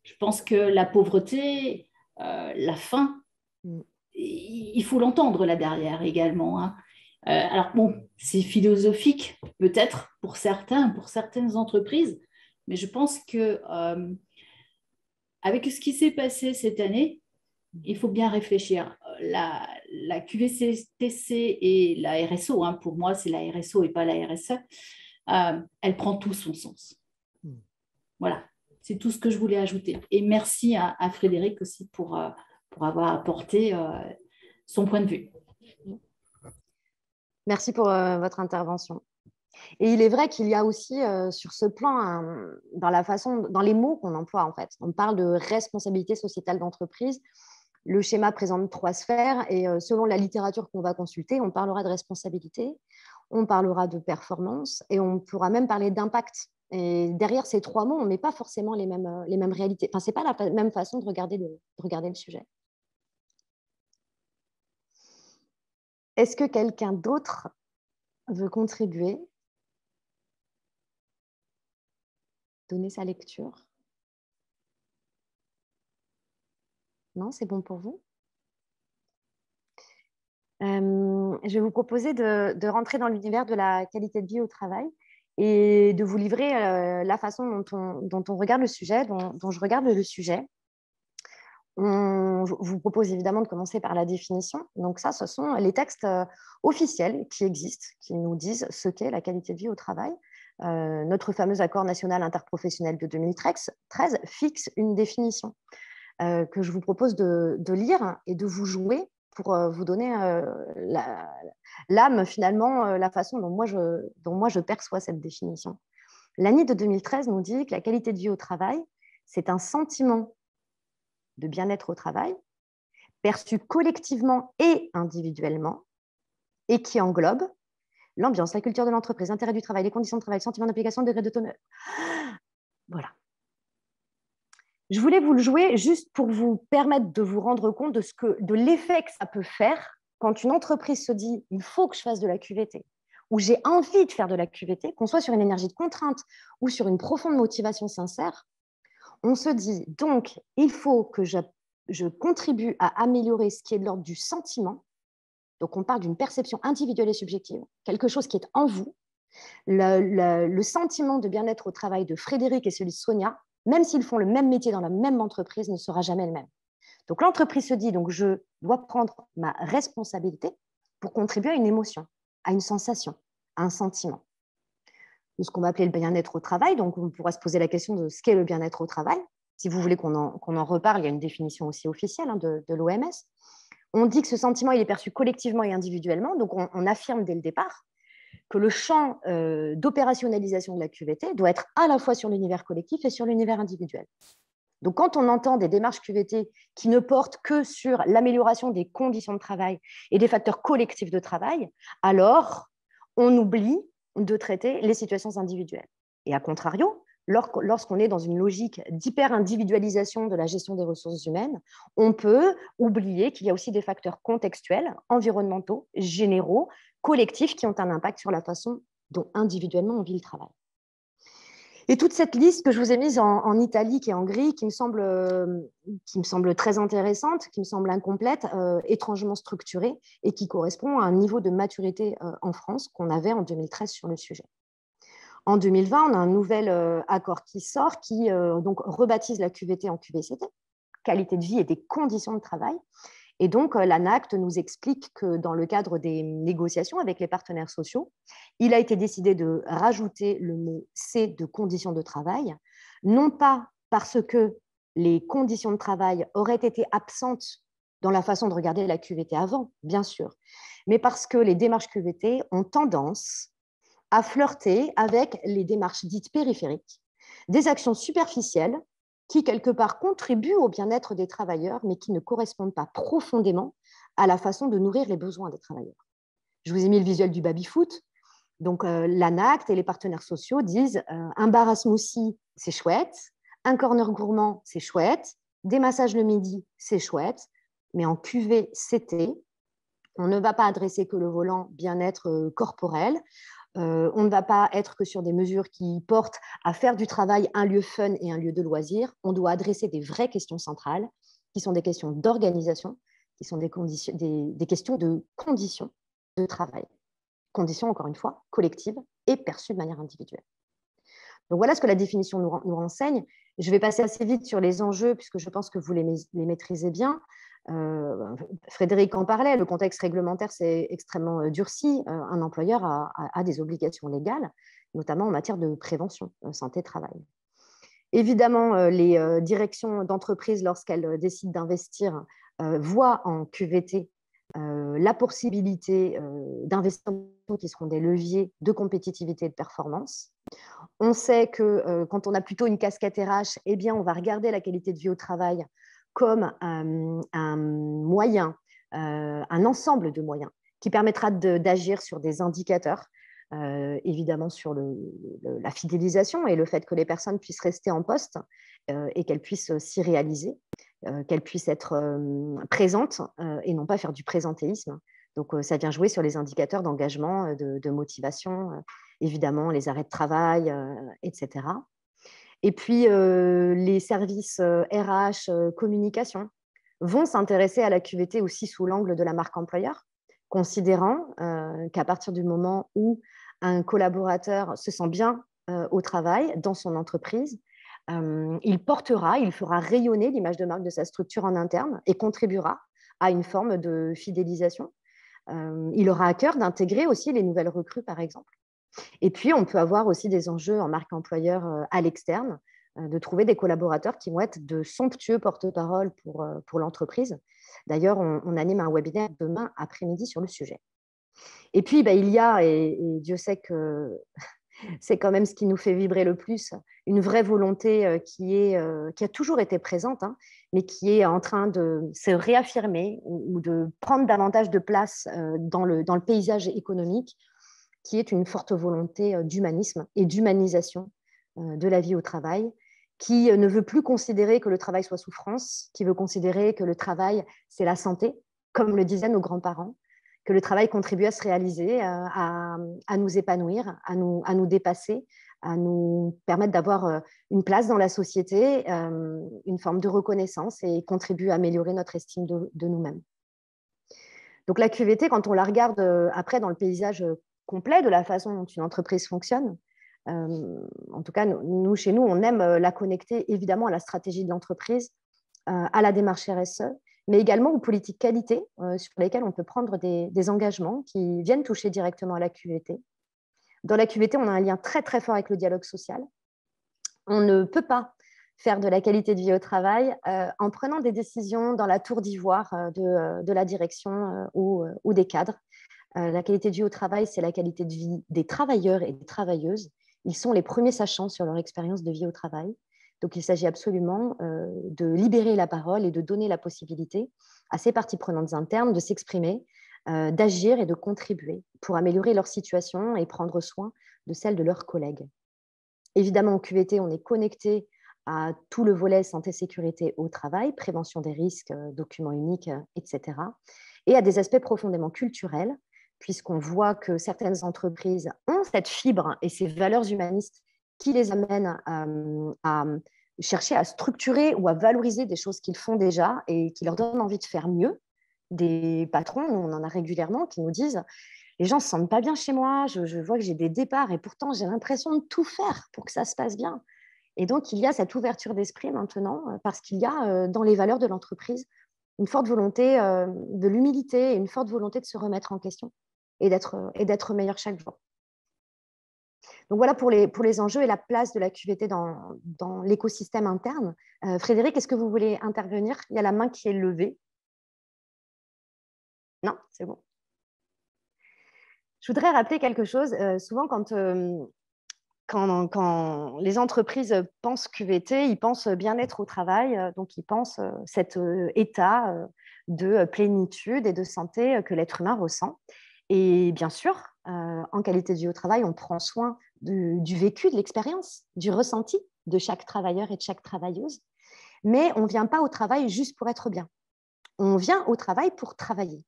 Je pense que la pauvreté, la faim, il faut l'entendre là derrière également. Alors bon, c'est philosophique peut-être pour certains, pour certaines entreprises, mais je pense que avec ce qui s'est passé cette année, il faut bien réfléchir. La QVCTC et la RSO, pour moi c'est la RSO et pas la RSE, elle prend tout son sens. Voilà, c'est tout ce que je voulais ajouter. Et merci à Frédéric aussi pour avoir apporté son point de vue. Merci pour votre intervention. Et il est vrai qu'il y a aussi sur ce plan, dans les mots qu'on emploie en fait. On parle de responsabilité sociétale d'entreprise. Le schéma présente 3 sphères et selon la littérature qu'on va consulter, on parlera de responsabilité, on parlera de performance et on pourra même parler d'impact. Et derrière ces 3 mots, on ne met pas forcément les mêmes réalités. Enfin, ce n'est pas la même façon de regarder le sujet. Est-ce que quelqu'un d'autre veut contribuer, donner sa lecture? Non, c'est bon pour vous? Je vais vous proposer de rentrer dans l'univers de la qualité de vie au travail et de vous livrer la façon dont on regarde le sujet, dont je regarde le sujet. Je vous propose évidemment de commencer par la définition. Donc ça, ce sont les textes officiels qui existent, qui nous disent ce qu'est la qualité de vie au travail. Notre fameux accord national interprofessionnel de 2013 fixe une définition que je vous propose de lire et de vous jouer pour vous donner l'âme, finalement, la façon dont moi je perçois cette définition. L'ANI de 2013 nous dit que la qualité de vie au travail, c'est un sentiment de bien-être au travail, perçu collectivement et individuellement, et qui englobe l'ambiance, la culture de l'entreprise, l'intérêt du travail, les conditions de travail, le sentiment d'implication, le degré d'autonomie. Voilà. Je voulais vous le jouer juste pour vous permettre de vous rendre compte de l'effet que ça peut faire quand une entreprise se dit « il faut que je fasse de la QVT » ou « j'ai envie de faire de la QVT », qu'on soit sur une énergie de contrainte ou sur une profonde motivation sincère, on se dit donc il faut que je contribue à améliorer ce qui est de l'ordre du sentiment. Donc, on parle d'une perception individuelle et subjective, quelque chose qui est en vous. Le sentiment de bien-être au travail de Frédéric et celui de Sonia, même s'ils font le même métier dans la même entreprise, ne sera jamais le même. Donc, l'entreprise se dit, donc, je dois prendre ma responsabilité pour contribuer à une émotion, à une sensation, à un sentiment. De ce qu'on va appeler le bien-être au travail. Donc, on pourra se poser la question de ce qu'est le bien-être au travail. Si vous voulez qu'on en reparle, il y a une définition aussi officielle de l'OMS. On dit que ce sentiment, il est perçu collectivement et individuellement. Donc, on affirme dès le départ que le champ d'opérationnalisation de la QVT doit être à la fois sur l'univers collectif et sur l'univers individuel. Donc, quand on entend des démarches QVT qui ne portent que sur l'amélioration des conditions de travail et des facteurs collectifs de travail, alors on oublie de traiter les situations individuelles. Et à contrario, lorsqu'on est dans une logique d'hyper-individualisation de la gestion des ressources humaines, on peut oublier qu'il y a aussi des facteurs contextuels, environnementaux, généraux, collectifs qui ont un impact sur la façon dont individuellement on vit le travail. Et toute cette liste que je vous ai mise en italique et en gris, qui me semble très intéressante, qui me semble incomplète, étrangement structurée, et qui correspond à un niveau de maturité en France qu'on avait en 2013 sur le sujet. En 2020, on a un nouvel accord qui sort, qui donc rebaptise la QVT en QVCT, qualité de vie et des conditions de travail. Et donc, l'ANACT nous explique que dans le cadre des négociations avec les partenaires sociaux, il a été décidé de rajouter le mot C de conditions de travail, non pas parce que les conditions de travail auraient été absentes dans la façon de regarder la QVT avant, bien sûr, mais parce que les démarches QVT ont tendance à flirter avec les démarches dites périphériques, des actions superficielles qui, quelque part, contribuent au bien-être des travailleurs, mais qui ne correspondent pas profondément à la façon de nourrir les besoins des travailleurs. Je vous ai mis le visuel du baby-foot. Donc, l'ANACT et les partenaires sociaux disent un bar à smoothie, c'est chouette, un corner gourmand, c'est chouette, des massages le midi, c'est chouette, mais en QVCT, on ne va pas adresser que le volant bien-être corporel. On ne va pas être que sur des mesures qui portent à faire du travail un lieu fun et un lieu de loisir. On doit adresser des vraies questions centrales, qui sont des questions d'organisation, qui sont des questions de conditions de travail. Conditions, encore une fois, collectives et perçues de manière individuelle. Donc voilà ce que la définition nous renseigne. Je vais passer assez vite sur les enjeux, puisque je pense que vous les maîtrisez bien. Frédéric en parlait, le contexte réglementaire s'est extrêmement durci. Un employeur a des obligations légales, notamment en matière de prévention, santé-travail. Évidemment, les directions d'entreprise, lorsqu'elles décident d'investir, voient en QVT la possibilité d'investissements qui seront des leviers de compétitivité et de performance. On sait que quand on a plutôt une casquette RH, eh bien, on va regarder la qualité de vie au travail comme un moyen, un ensemble de moyens qui permettra d'agir sur des indicateurs, évidemment sur la fidélisation et le fait que les personnes puissent rester en poste et qu'elles puissent s'y réaliser, qu'elles puissent être présentes et non pas faire du présentéisme. Donc, ça vient jouer sur les indicateurs d'engagement, de motivation, évidemment, les arrêts de travail, etc. Et puis, les services RH, communication, vont s'intéresser à la QVT aussi sous l'angle de la marque employeur, considérant qu'à partir du moment où un collaborateur se sent bien au travail, dans son entreprise, il fera rayonner l'image de marque de sa structure en interne et contribuera à une forme de fidélisation. Il aura à cœur d'intégrer aussi les nouvelles recrues, par exemple. Et puis, on peut avoir aussi des enjeux en marque employeur à l'externe, de trouver des collaborateurs qui vont être de somptueux porte-parole pour l'entreprise. D'ailleurs, on anime un webinaire demain après-midi sur le sujet. Et puis, il y a, et Dieu sait que c'est quand même ce qui nous fait vibrer le plus, une vraie volonté qui a toujours été présente, hein, mais qui est en train de se réaffirmer ou de prendre davantage de place dans le paysage économique, qui est une forte volonté d'humanisme et d'humanisation de la vie au travail, qui ne veut plus considérer que le travail soit souffrance, qui veut considérer que le travail, c'est la santé, comme le disaient nos grands-parents, que le travail contribue à se réaliser, à nous épanouir, à nous dépasser, à nous permettre d'avoir une place dans la société, une forme de reconnaissance et contribue à améliorer notre estime de nous-mêmes. Donc la QVT, quand on la regarde après dans le paysage complet de la façon dont une entreprise fonctionne, en tout cas, nous, chez nous, on aime la connecter évidemment à la stratégie de l'entreprise, à la démarche RSE, mais également aux politiques qualité sur lesquelles on peut prendre des engagements qui viennent toucher directement à la QVT. Dans la QVT, on a un lien très, très fort avec le dialogue social. On ne peut pas faire de la qualité de vie au travail en prenant des décisions dans la tour d'ivoire de la direction ou des cadres. La qualité de vie au travail, c'est la qualité de vie des travailleurs et des travailleuses. Ils sont les premiers sachants sur leur expérience de vie au travail. Donc, il s'agit absolument de libérer la parole et de donner la possibilité à ces parties prenantes internes de s'exprimer, d'agir et de contribuer pour améliorer leur situation et prendre soin de celle de leurs collègues. Évidemment, en QVT, on est connecté à tout le volet santé-sécurité au travail, prévention des risques, documents uniques, etc. Et à des aspects profondément culturels, puisqu'on voit que certaines entreprises ont cette fibre et ces valeurs humanistes qui les amènent à chercher à structurer ou à valoriser des choses qu'ils font déjà et qui leur donnent envie de faire mieux. Des patrons, on en a régulièrement, qui nous disent « Les gens ne se sentent pas bien chez moi, je vois que j'ai des départs et pourtant j'ai l'impression de tout faire pour que ça se passe bien. » Et donc, il y a cette ouverture d'esprit maintenant parce qu'il y a dans les valeurs de l'entreprise une forte volonté de l'humilité, une forte volonté de se remettre en question et d'être meilleur chaque jour. Donc voilà pour les enjeux et la place de la QVT dans l'écosystème interne. Frédéric, est-ce que vous voulez intervenir? Il y a la main qui est levée. Non, c'est bon. Je voudrais rappeler quelque chose. Souvent, quand les entreprises pensent QVT, ils pensent bien-être au travail, donc ils pensent cet état de plénitude et de santé que l'être humain ressent. Et bien sûr, en qualité de vie au travail, on prend soin du vécu, de l'expérience, du ressenti de chaque travailleur et de chaque travailleuse. Mais on ne vient pas au travail juste pour être bien. On vient au travail pour travailler.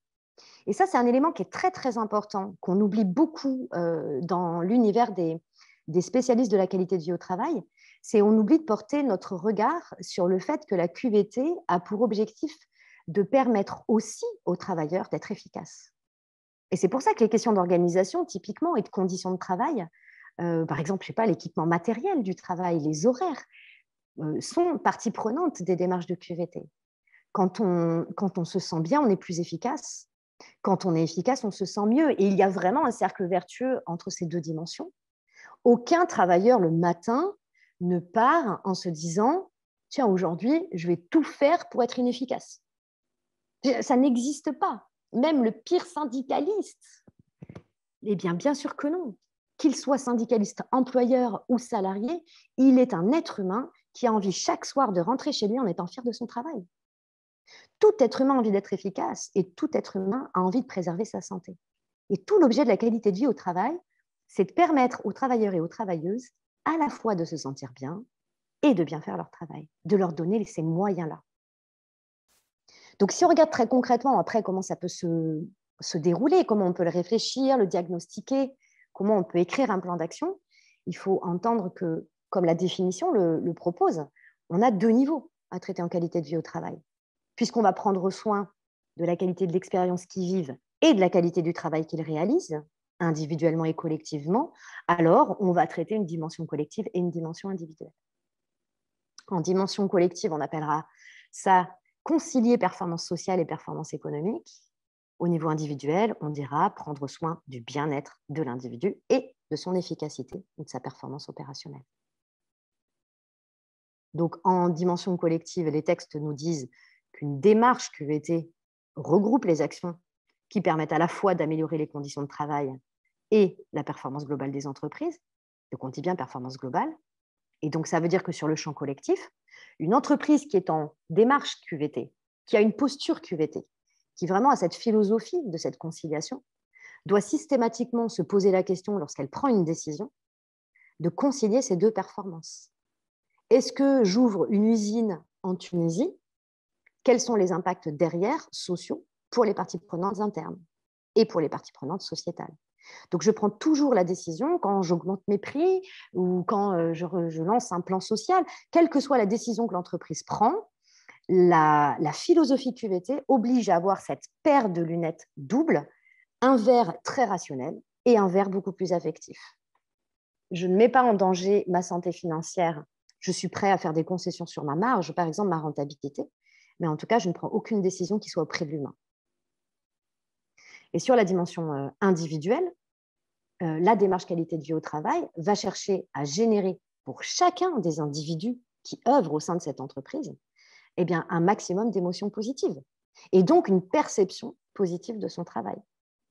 Et ça, c'est un élément qui est très, très important, qu'on oublie beaucoup dans l'univers des spécialistes de la qualité de vie au travail. C'est on oublie de porter notre regard sur le fait que la QVT a pour objectif de permettre aussi aux travailleurs d'être efficaces. Et c'est pour ça que les questions d'organisation, typiquement, et de conditions de travail, par exemple, je sais pas, l'équipement matériel du travail, les horaires, sont partie prenante des démarches de QVT. Quand on se sent bien, on est plus efficace. Quand on est efficace, on se sent mieux. Et il y a vraiment un cercle vertueux entre ces deux dimensions. Aucun travailleur, le matin, ne part en se disant « Tiens, aujourd'hui, je vais tout faire pour être inefficace. » Ça n'existe pas. Même le pire syndicaliste, eh bien sûr que non. Qu'il soit syndicaliste, employeur ou salarié, il est un être humain qui a envie chaque soir de rentrer chez lui en étant fier de son travail. Tout être humain a envie d'être efficace et tout être humain a envie de préserver sa santé. Et tout l'objet de la qualité de vie au travail, c'est de permettre aux travailleurs et aux travailleuses à la fois de se sentir bien et de bien faire leur travail, de leur donner ces moyens-là. Donc, si on regarde très concrètement après comment ça peut se dérouler, comment on peut le réfléchir, le diagnostiquer, comment on peut écrire un plan d'action, il faut entendre que, comme la définition le propose, on a 2 niveaux à traiter en qualité de vie au travail. Puisqu'on va prendre soin de la qualité de l'expérience qu'ils vivent et de la qualité du travail qu'ils réalisent, individuellement et collectivement, alors on va traiter une dimension collective et une dimension individuelle. En dimension collective, on appellera ça concilier performance sociale et performance économique. Au niveau individuel, on dira prendre soin du bien-être de l'individu et de son efficacité ou de sa performance opérationnelle. Donc, en dimension collective, les textes nous disent qu'une démarche QVT regroupe les actions qui permettent à la fois d'améliorer les conditions de travail et la performance globale des entreprises. Donc, on dit bien performance globale. Et donc, ça veut dire que sur le champ collectif, une entreprise qui est en démarche QVT, qui a une posture QVT, qui vraiment a cette philosophie de cette conciliation, doit systématiquement se poser la question, lorsqu'elle prend une décision, de concilier ces deux performances. Est-ce que j'ouvre une usine en Tunisie? Quels sont les impacts derrière, sociaux, pour les parties prenantes internes et pour les parties prenantes sociétales? Donc, je prends toujours la décision quand j'augmente mes prix ou quand je lance un plan social, quelle que soit la décision que l'entreprise prend, la philosophie QVT oblige à avoir cette paire de lunettes doubles, un verre très rationnel et un verre beaucoup plus affectif. Je ne mets pas en danger ma santé financière. Je suis prêt à faire des concessions sur ma marge, par exemple ma rentabilité, mais en tout cas, je ne prends aucune décision qui soit auprès de l'humain. Et sur la dimension individuelle, la démarche qualité de vie au travail va chercher à générer pour chacun des individus qui œuvrent au sein de cette entreprise eh bien, un maximum d'émotions positives et donc une perception positive de son travail,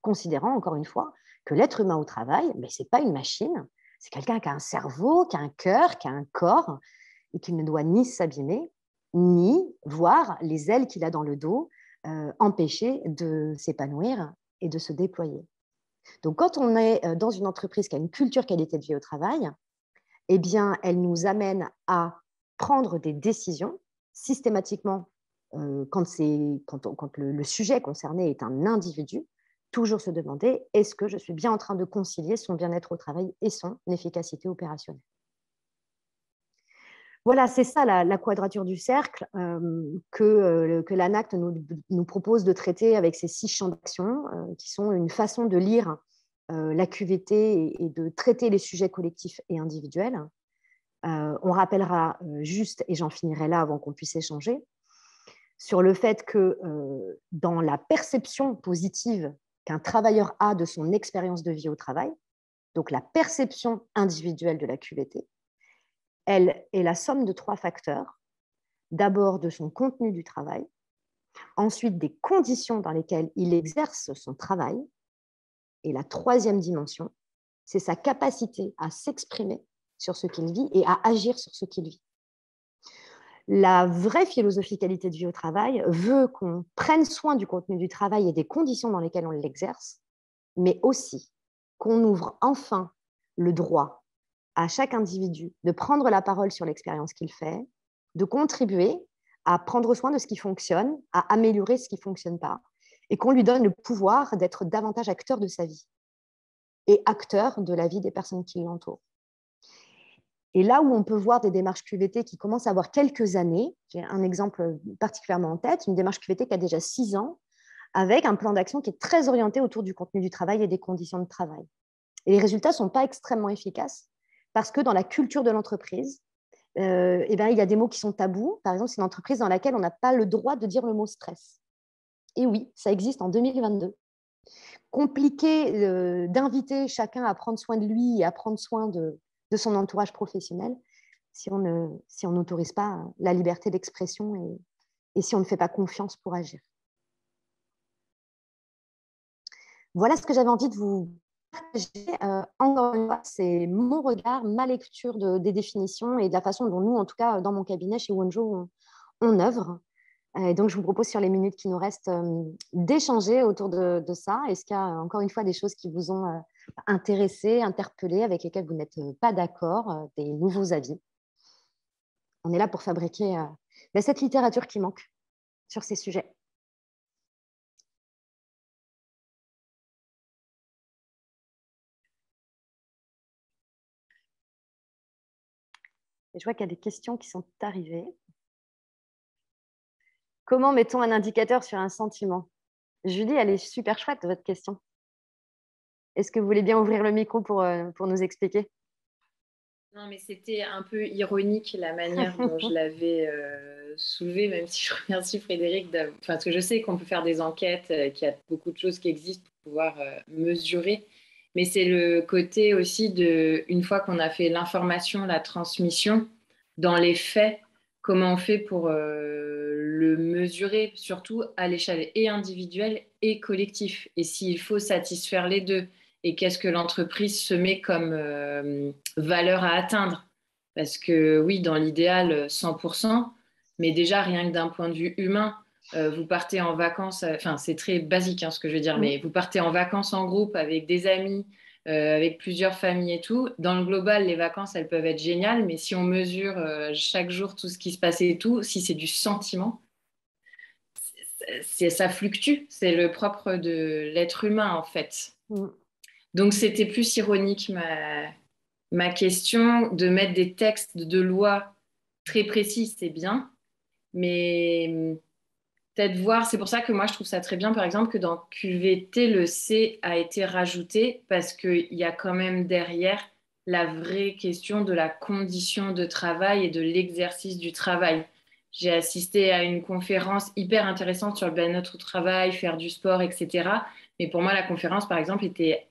considérant encore une fois que l'être humain au travail, ce n'est pas une machine, c'est quelqu'un qui a un cerveau, qui a un cœur, qui a un corps et qui ne doit ni s'abîmer, ni voir les ailes qu'il a dans le dos empêcher de s'épanouir et de se déployer. Donc, quand on est dans une entreprise qui a une culture qualité de vie au travail, eh bien, elle nous amène à prendre des décisions systématiquement quand le sujet concerné est un individu, toujours se demander est-ce que je suis bien en train de concilier son bien-être au travail et son efficacité opérationnelle. Voilà, c'est ça la quadrature du cercle que l'ANACT nous propose de traiter avec ces 6 champs d'action qui sont une façon de lire la QVT et de traiter les sujets collectifs et individuels. On rappellera juste, et j'en finirai là avant qu'on puisse échanger, sur le fait que dans la perception positive qu'un travailleur a de son expérience de vie au travail, donc la perception individuelle de la QVT, elle est la somme de 3 facteurs. D'abord de son contenu du travail, ensuite des conditions dans lesquelles il exerce son travail, et la 3e dimension, c'est sa capacité à s'exprimer sur ce qu'il vit et à agir sur ce qu'il vit. La vraie philosophie qualité de vie au travail veut qu'on prenne soin du contenu du travail et des conditions dans lesquelles on l'exerce, mais aussi qu'on ouvre enfin le droit à chaque individu de prendre la parole sur l'expérience qu'il fait, de contribuer à prendre soin de ce qui fonctionne, à améliorer ce qui ne fonctionne pas, et qu'on lui donne le pouvoir d'être davantage acteur de sa vie et acteur de la vie des personnes qui l'entourent. Et là où on peut voir des démarches QVT qui commencent à avoir quelques années, j'ai un exemple particulièrement en tête, une démarche QVT qui a déjà 6 ans, avec un plan d'action qui est très orienté autour du contenu du travail et des conditions de travail. Et les résultats ne sont pas extrêmement efficaces parce que dans la culture de l'entreprise, il y a des mots qui sont tabous. Par exemple, c'est une entreprise dans laquelle on n'a pas le droit de dire le mot stress. Et oui, ça existe en 2022. Compliqué d'inviter chacun à prendre soin de lui et à prendre soin de son entourage professionnel si on n'autorise pas la liberté d'expression et si on ne fait pas confiance pour agir. Voilà ce que j'avais envie de vous partager. Encore une fois, c'est mon regard, ma lecture des définitions et de la façon dont nous, en tout cas dans mon cabinet chez Wonjo, on œuvre. Et donc, je vous propose sur les minutes qui nous restent d'échanger autour de ça. Est-ce qu'il y a encore une fois des choses qui vous ont intéressé, interpellé, avec lesquelles vous n'êtes pas d'accord, des nouveaux avis? On est là pour fabriquer cette littérature qui manque sur ces sujets. Et je vois qu'il y a des questions qui sont arrivées. Comment mettons un indicateur sur un sentiment? Julie, elle est super chouette, votre question. Est-ce que vous voulez bien ouvrir le micro pour nous expliquer? Non, mais c'était un peu ironique la manière dont je l'avais soulevé, même si je remercie Frédéric. Parce que je sais qu'on peut faire des enquêtes, qu'il y a beaucoup de choses qui existent pour pouvoir mesurer. Mais c'est le côté aussi une fois qu'on a fait l'information, la transmission, dans les faits, comment on fait pour le mesurer, surtout à l'échelle et individuelle et collective, et s'il faut satisfaire les deux, et qu'est-ce que l'entreprise se met comme valeur à atteindre. Parce que oui, dans l'idéal, 100%, mais déjà, rien que d'un point de vue humain, vous partez en vacances, enfin c'est très basique ce que je veux dire, mais vous partez en vacances en groupe avec des amis, avec plusieurs familles et tout. Dans le global, les vacances, elles peuvent être géniales, mais si on mesure chaque jour tout ce qui se passe et tout, si c'est du sentiment, ça fluctue. C'est le propre de l'être humain, en fait. Donc, c'était plus ironique, ma question, de mettre des textes de loi très précis, c'est bien, mais peut-être voir, c'est pour ça que moi je trouve ça très bien, par exemple, que dans QVT, le C a été rajouté parce qu'il y a quand même derrière la vraie question de la condition de travail et de l'exercice du travail. J'ai assisté à une conférence hyper intéressante sur le bien-être au travail, faire du sport, etc. Mais pour moi, la conférence, par exemple, était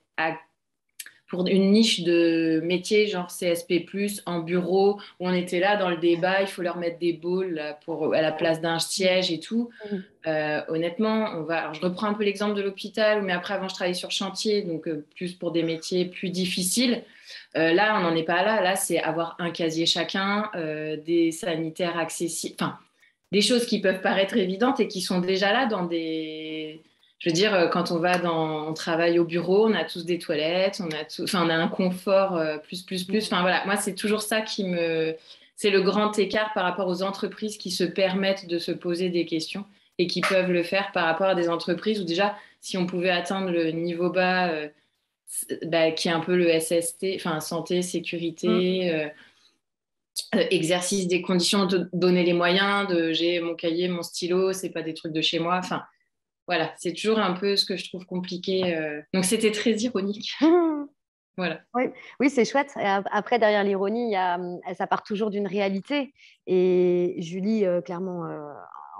pour une niche de métier genre CSP+, en bureau, où on était là dans le débat, il faut leur mettre des boules à la place d'un siège et tout. Honnêtement, alors je reprends un peu l'exemple de l'hôpital, mais après, avant, je travaillais sur chantier, donc plus pour des métiers plus difficiles. Là, on n'en est pas là. Là, c'est avoir un casier chacun, des sanitaires accessibles, enfin, des choses qui peuvent paraître évidentes et qui sont déjà là dans des... Je veux dire, quand on travaille au bureau, on a tous des toilettes, on a un confort plus. Enfin voilà, moi c'est toujours ça c'est le grand écart par rapport aux entreprises qui se permettent de se poser des questions et qui peuvent le faire par rapport à des entreprises où déjà, si on pouvait atteindre le niveau bas, qui est un peu le SST, enfin santé, sécurité. Exercice des conditions, de donner les moyens, j'ai mon cahier, mon stylo, c'est pas des trucs de chez moi. Enfin, voilà, c'est toujours un peu ce que je trouve compliqué. Donc, c'était très ironique. Voilà. Oui, c'est chouette. Et après, derrière l'ironie, ça part toujours d'une réalité. Et Julie, clairement,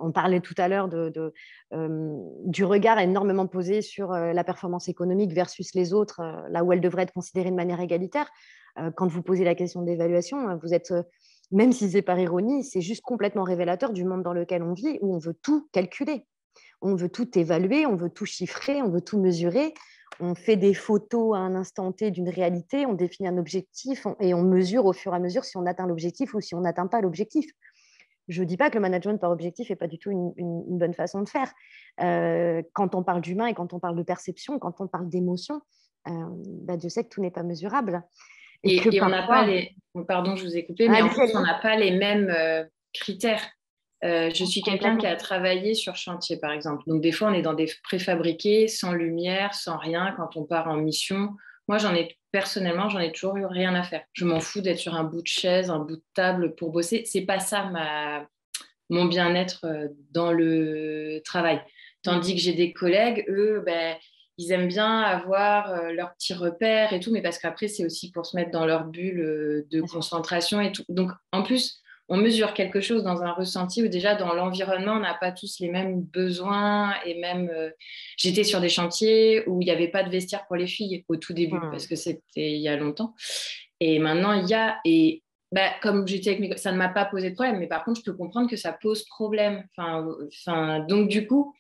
on parlait tout à l'heure du regard énormément posé sur la performance économique versus les autres, là où elle devrait être considérée de manière égalitaire. Quand vous posez la question d'évaluation, vous êtes, même si c'est par ironie, c'est juste complètement révélateur du monde dans lequel on vit, où on veut tout calculer. On veut tout évaluer, on veut tout chiffrer, on veut tout mesurer. On fait des photos à un instant T d'une réalité, on définit un objectif et on mesure au fur et à mesure si on atteint l'objectif ou si on n'atteint pas l'objectif. Je ne dis pas que le management par objectif n'est pas du tout une bonne façon de faire. Quand on parle d'humain et quand on parle de perception, quand on parle d'émotion, Dieu sait que tout n'est pas mesurable. Et on n'a pas les... Pardon, je vous ai coupé, mais en plus, on n'a pas les mêmes critères. Je suis quelqu'un qui a travaillé sur chantier, par exemple. Donc, des fois, on est dans des préfabriqués, sans lumière, sans rien, quand on part en mission. Moi, personnellement, j'en ai toujours eu rien à faire. Je m'en fous d'être sur un bout de chaise, un bout de table pour bosser. C'est pas ça mon bien-être dans le travail. Tandis que j'ai des collègues, eux, ils aiment bien avoir leurs petits repères et tout, mais parce qu'après, c'est aussi pour se mettre dans leur bulle de concentration et tout. Donc, en plus, on mesure quelque chose dans un ressenti où déjà, dans l'environnement, on n'a pas tous les mêmes besoins et même... J'étais sur des chantiers où il n'y avait pas de vestiaire pour les filles au tout début, parce que c'était il y a longtemps. Et maintenant, il y a... Et comme j'étais avec ça ne m'a pas posé de problème, mais par contre, je peux comprendre que ça pose problème. Donc, du coup...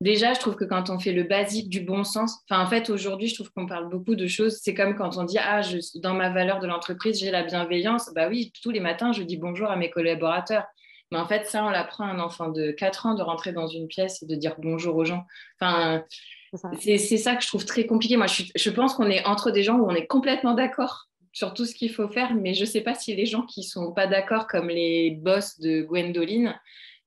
Déjà, je trouve que quand on fait le basique du bon sens, en fait, aujourd'hui, je trouve qu'on parle beaucoup de choses. C'est comme quand on dit, dans ma valeur de l'entreprise, j'ai la bienveillance. Bah oui, tous les matins, je dis bonjour à mes collaborateurs. Mais en fait, ça, on l'apprend à un enfant de 4 ans de rentrer dans une pièce et de dire bonjour aux gens. C'est ça que je trouve très compliqué. Moi, je pense qu'on est entre des gens où on est complètement d'accord sur tout ce qu'il faut faire, mais je ne sais pas si les gens qui ne sont pas d'accord, comme les boss de Gwendoline,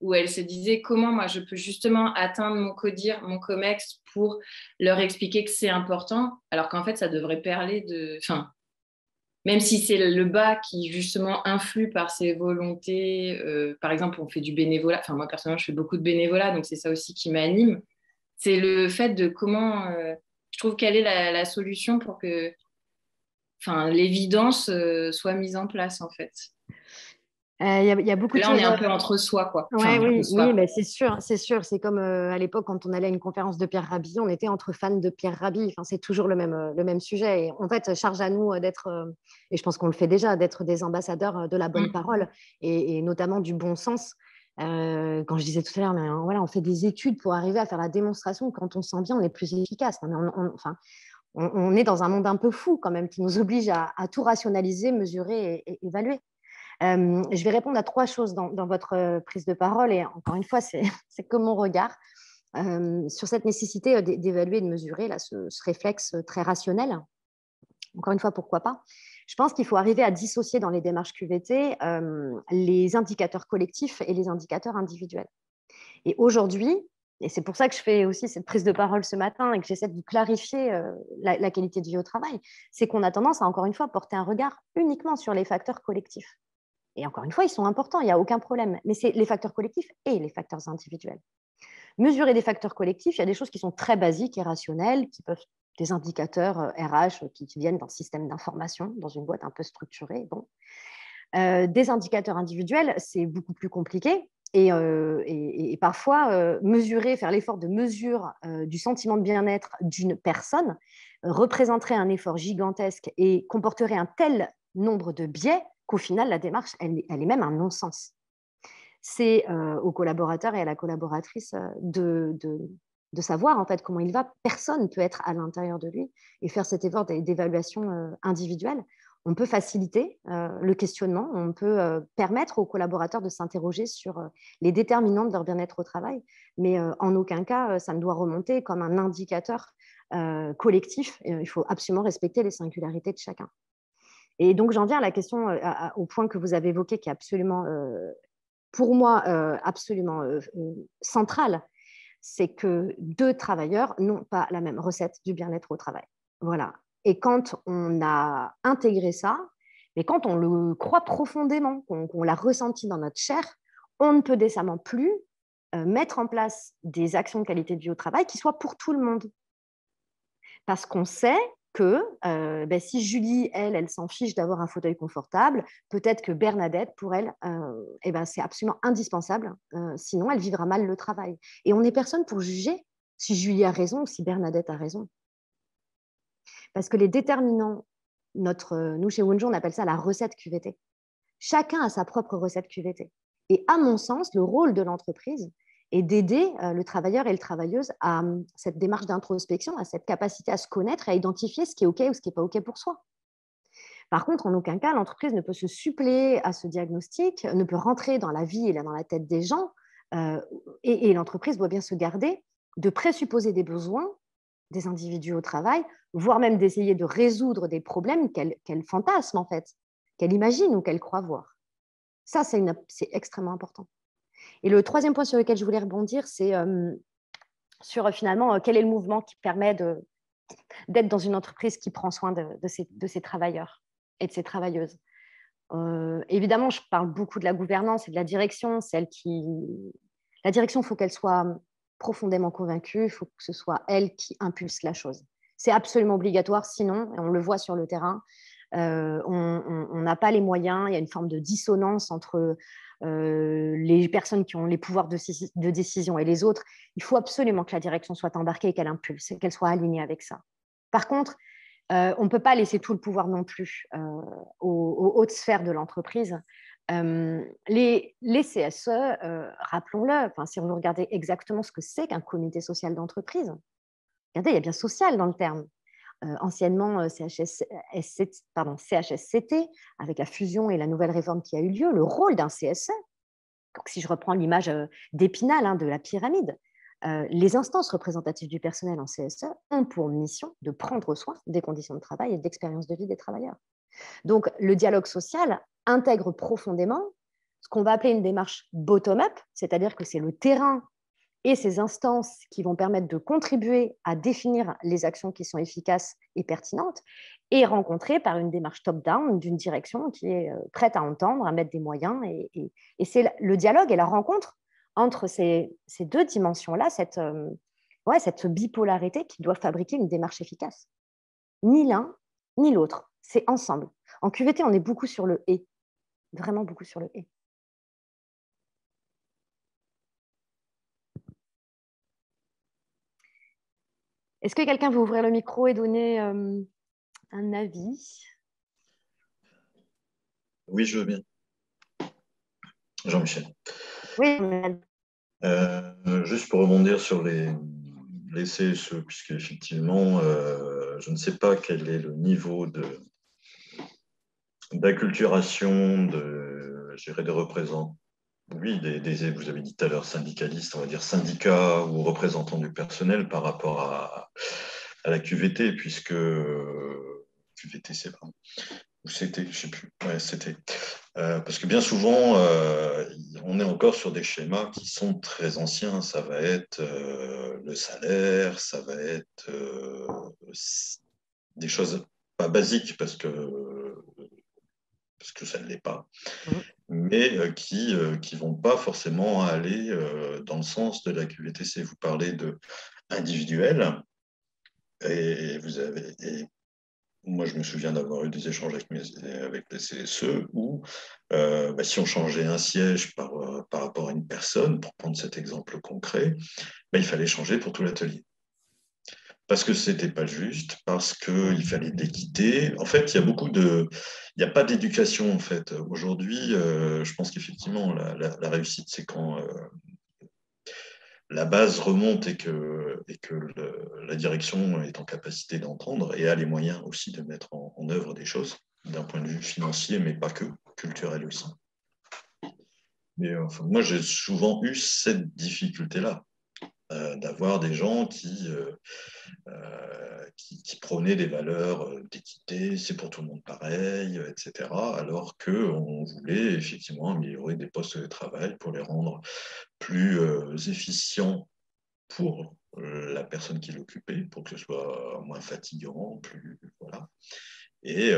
où elle se disait comment moi je peux justement atteindre mon codir, mon comex pour leur expliquer que c'est important, alors qu'en fait ça devrait perler de... même si c'est le bas qui justement influe par ses volontés, par exemple on fait du bénévolat, moi personnellement je fais beaucoup de bénévolat, donc c'est ça aussi qui m'anime, c'est le fait de comment, je trouve quelle est la solution pour que l'évidence soit mise en place en fait. Il y a beaucoup de Là, on choses. est un peu entre soi, quoi. Ouais, Enfin, entre oui, soi. oui, mais c'est sûr, c'est sûr. C'est comme à l'époque, quand on allait à une conférence de Pierre Rabhi, on était entre fans de Pierre Rabhi. Enfin, c'est toujours le même sujet. Et en fait, charge à nous d'être, et je pense qu'on le fait déjà, d'être des ambassadeurs de la bonne parole et notamment du bon sens. Quand je disais tout à l'heure, mais voilà, on fait des études pour arriver à faire la démonstration que quand on se sent bien, on est plus efficace. Mais enfin, on est dans un monde un peu fou quand même qui nous oblige à tout rationaliser, mesurer et évaluer. Je vais répondre à 3 choses dans votre prise de parole et encore une fois, c'est que mon regard sur cette nécessité d'évaluer et de mesurer là, ce réflexe très rationnel. Encore une fois, pourquoi pas? Je pense qu'il faut arriver à dissocier dans les démarches QVT les indicateurs collectifs et les indicateurs individuels. Et aujourd'hui, et c'est pour ça que je fais aussi cette prise de parole ce matin et que j'essaie de vous clarifier la qualité de vie au travail, c'est qu'on a tendance à, encore une fois, porter un regard uniquement sur les facteurs collectifs. Et encore une fois, ils sont importants, il n'y a aucun problème. Mais c'est les facteurs collectifs et les facteurs individuels. Mesurer des facteurs collectifs, il y a des choses qui sont très basiques et rationnelles, qui peuvent des indicateurs RH qui viennent d'un système d'information, dans une boîte un peu structurée. Bon. Des indicateurs individuels, c'est beaucoup plus compliqué. Et parfois, faire l'effort de mesure du sentiment de bien-être d'une personne représenterait un effort gigantesque et comporterait un tel nombre de biais qu'au final, la démarche, elle est même un non-sens. C'est au collaborateur et à la collaboratrice de savoir en fait comment il va. Personne ne peut être à l'intérieur de lui et faire cet effort d'évaluation individuelle. On peut faciliter le questionnement, on peut permettre aux collaborateurs de s'interroger sur les déterminants de leur bien-être au travail, mais en aucun cas, ça ne doit remonter comme un indicateur collectif. Il faut absolument respecter les singularités de chacun. Et donc, j'en viens à la question, au point que vous avez évoqué, qui est absolument, pour moi, absolument central, c'est que 2 travailleurs n'ont pas la même recette du bien-être au travail. Voilà. Et quand on a intégré ça, mais quand on le croit profondément, qu'on l'a ressenti dans notre chair, on ne peut décemment plus mettre en place des actions de qualité de vie au travail qui soient pour tout le monde. Parce qu'on sait que si Julie, elle s'en fiche d'avoir un fauteuil confortable, peut-être que Bernadette, pour elle, c'est absolument indispensable. Sinon, elle vivra mal le travail. Et on n'est personne pour juger si Julie a raison ou si Bernadette a raison. Parce que les déterminants, nous, chez Wunjo, on appelle ça la recette QVT. Chacun a sa propre recette QVT. Et à mon sens, le rôle de l'entreprise est d'aider le travailleur et la travailleuse à cette démarche d'introspection, à cette capacité à se connaître et à identifier ce qui est OK ou ce qui n'est pas OK pour soi. Par contre, en aucun cas, l'entreprise ne peut se suppléer à ce diagnostic, ne peut rentrer dans la vie et dans la tête des gens, et l'entreprise doit bien se garder de présupposer des besoins des individus au travail, voire même d'essayer de résoudre des problèmes qu'elle fantasme en fait, qu'elle imagine ou qu'elle croit voir. Ça, c'est extrêmement important. Et le 3e point sur lequel je voulais rebondir, c'est sur finalement quel est le mouvement qui permet d'être dans une entreprise qui prend soin de ses travailleurs et de ses travailleuses. Évidemment, je parle beaucoup de la gouvernance et de la direction. La direction, il faut qu'elle soit profondément convaincue, il faut que ce soit elle qui impulse la chose. C'est absolument obligatoire, sinon, et on le voit sur le terrain, on n'a pas les moyens, il y a une forme de dissonance entre les personnes qui ont les pouvoirs de décision et les autres. Il faut absolument que la direction soit embarquée et qu'elle impulse, et qu'elle soit alignée avec ça. Par contre, on ne peut pas laisser tout le pouvoir non plus aux hautes sphères de l'entreprise. Les CSE, rappelons-le, si vous regardez exactement ce que c'est qu'un comité social d'entreprise, regardez, il y a bien social dans le terme. Anciennement CHSCT, avec la fusion et la nouvelle réforme qui a eu lieu, le rôle d'un CSE, donc si je reprends l'image d'Épinal, de la pyramide, les instances représentatives du personnel en CSE ont pour mission de prendre soin des conditions de travail et de l'expérience de vie des travailleurs. Donc, le dialogue social intègre profondément ce qu'on va appeler une démarche bottom-up, c'est-à-dire que c'est le terrain et ces instances qui vont permettre de contribuer à définir les actions qui sont efficaces et pertinentes, et rencontrées par une démarche top-down d'une direction qui est prête à entendre, à mettre des moyens. Et c'est le dialogue et la rencontre entre ces 2 dimensions-là, cette bipolarité qui doit fabriquer une démarche efficace. Ni l'un, ni l'autre, c'est ensemble. En QVT, on est beaucoup sur le « et », vraiment beaucoup sur le « et ». Est-ce que quelqu'un veut ouvrir le micro et donner un avis? Oui, je veux bien. Jean-Michel. Oui. Juste pour rebondir sur les CSE, puisque effectivement, je ne sais pas quel est le niveau d'acculturation je dirais, des représentants. Oui, vous avez dit tout à l'heure syndicalistes, on va dire syndicats ou représentants du personnel par rapport à la QVT, puisque QVT, c'est pas. Ou c'était, je ne sais plus. Ouais, c'était. Parce que bien souvent, on est encore sur des schémas qui sont très anciens. Ça va être le salaire, ça va être des choses pas basiques parce que ça ne l'est pas, mais qui ne vont pas forcément aller dans le sens de la QVTC. Vous parlez de individuel et moi, je me souviens d'avoir eu des échanges avec les CSE où, si on changeait un siège par rapport à une personne, pour prendre cet exemple concret, il fallait changer pour tout l'atelier. Parce que ce n'était pas juste, parce qu'il fallait de l'équité. En fait, il n'y a pas d'éducation, en fait. Aujourd'hui, je pense qu'effectivement, la réussite, c'est quand la base remonte et que la direction est en capacité d'entendre et a les moyens aussi de mettre en œuvre des choses d'un point de vue financier, mais pas que, culturel aussi. Mais enfin, moi, j'ai souvent eu cette difficulté-là, d'avoir des gens qui prônaient des valeurs d'équité, c'est pour tout le monde pareil, etc., alors qu'on voulait effectivement améliorer des postes de travail pour les rendre plus efficients pour la personne qui l'occupait, pour que ce soit moins fatigant, plus voilà. Et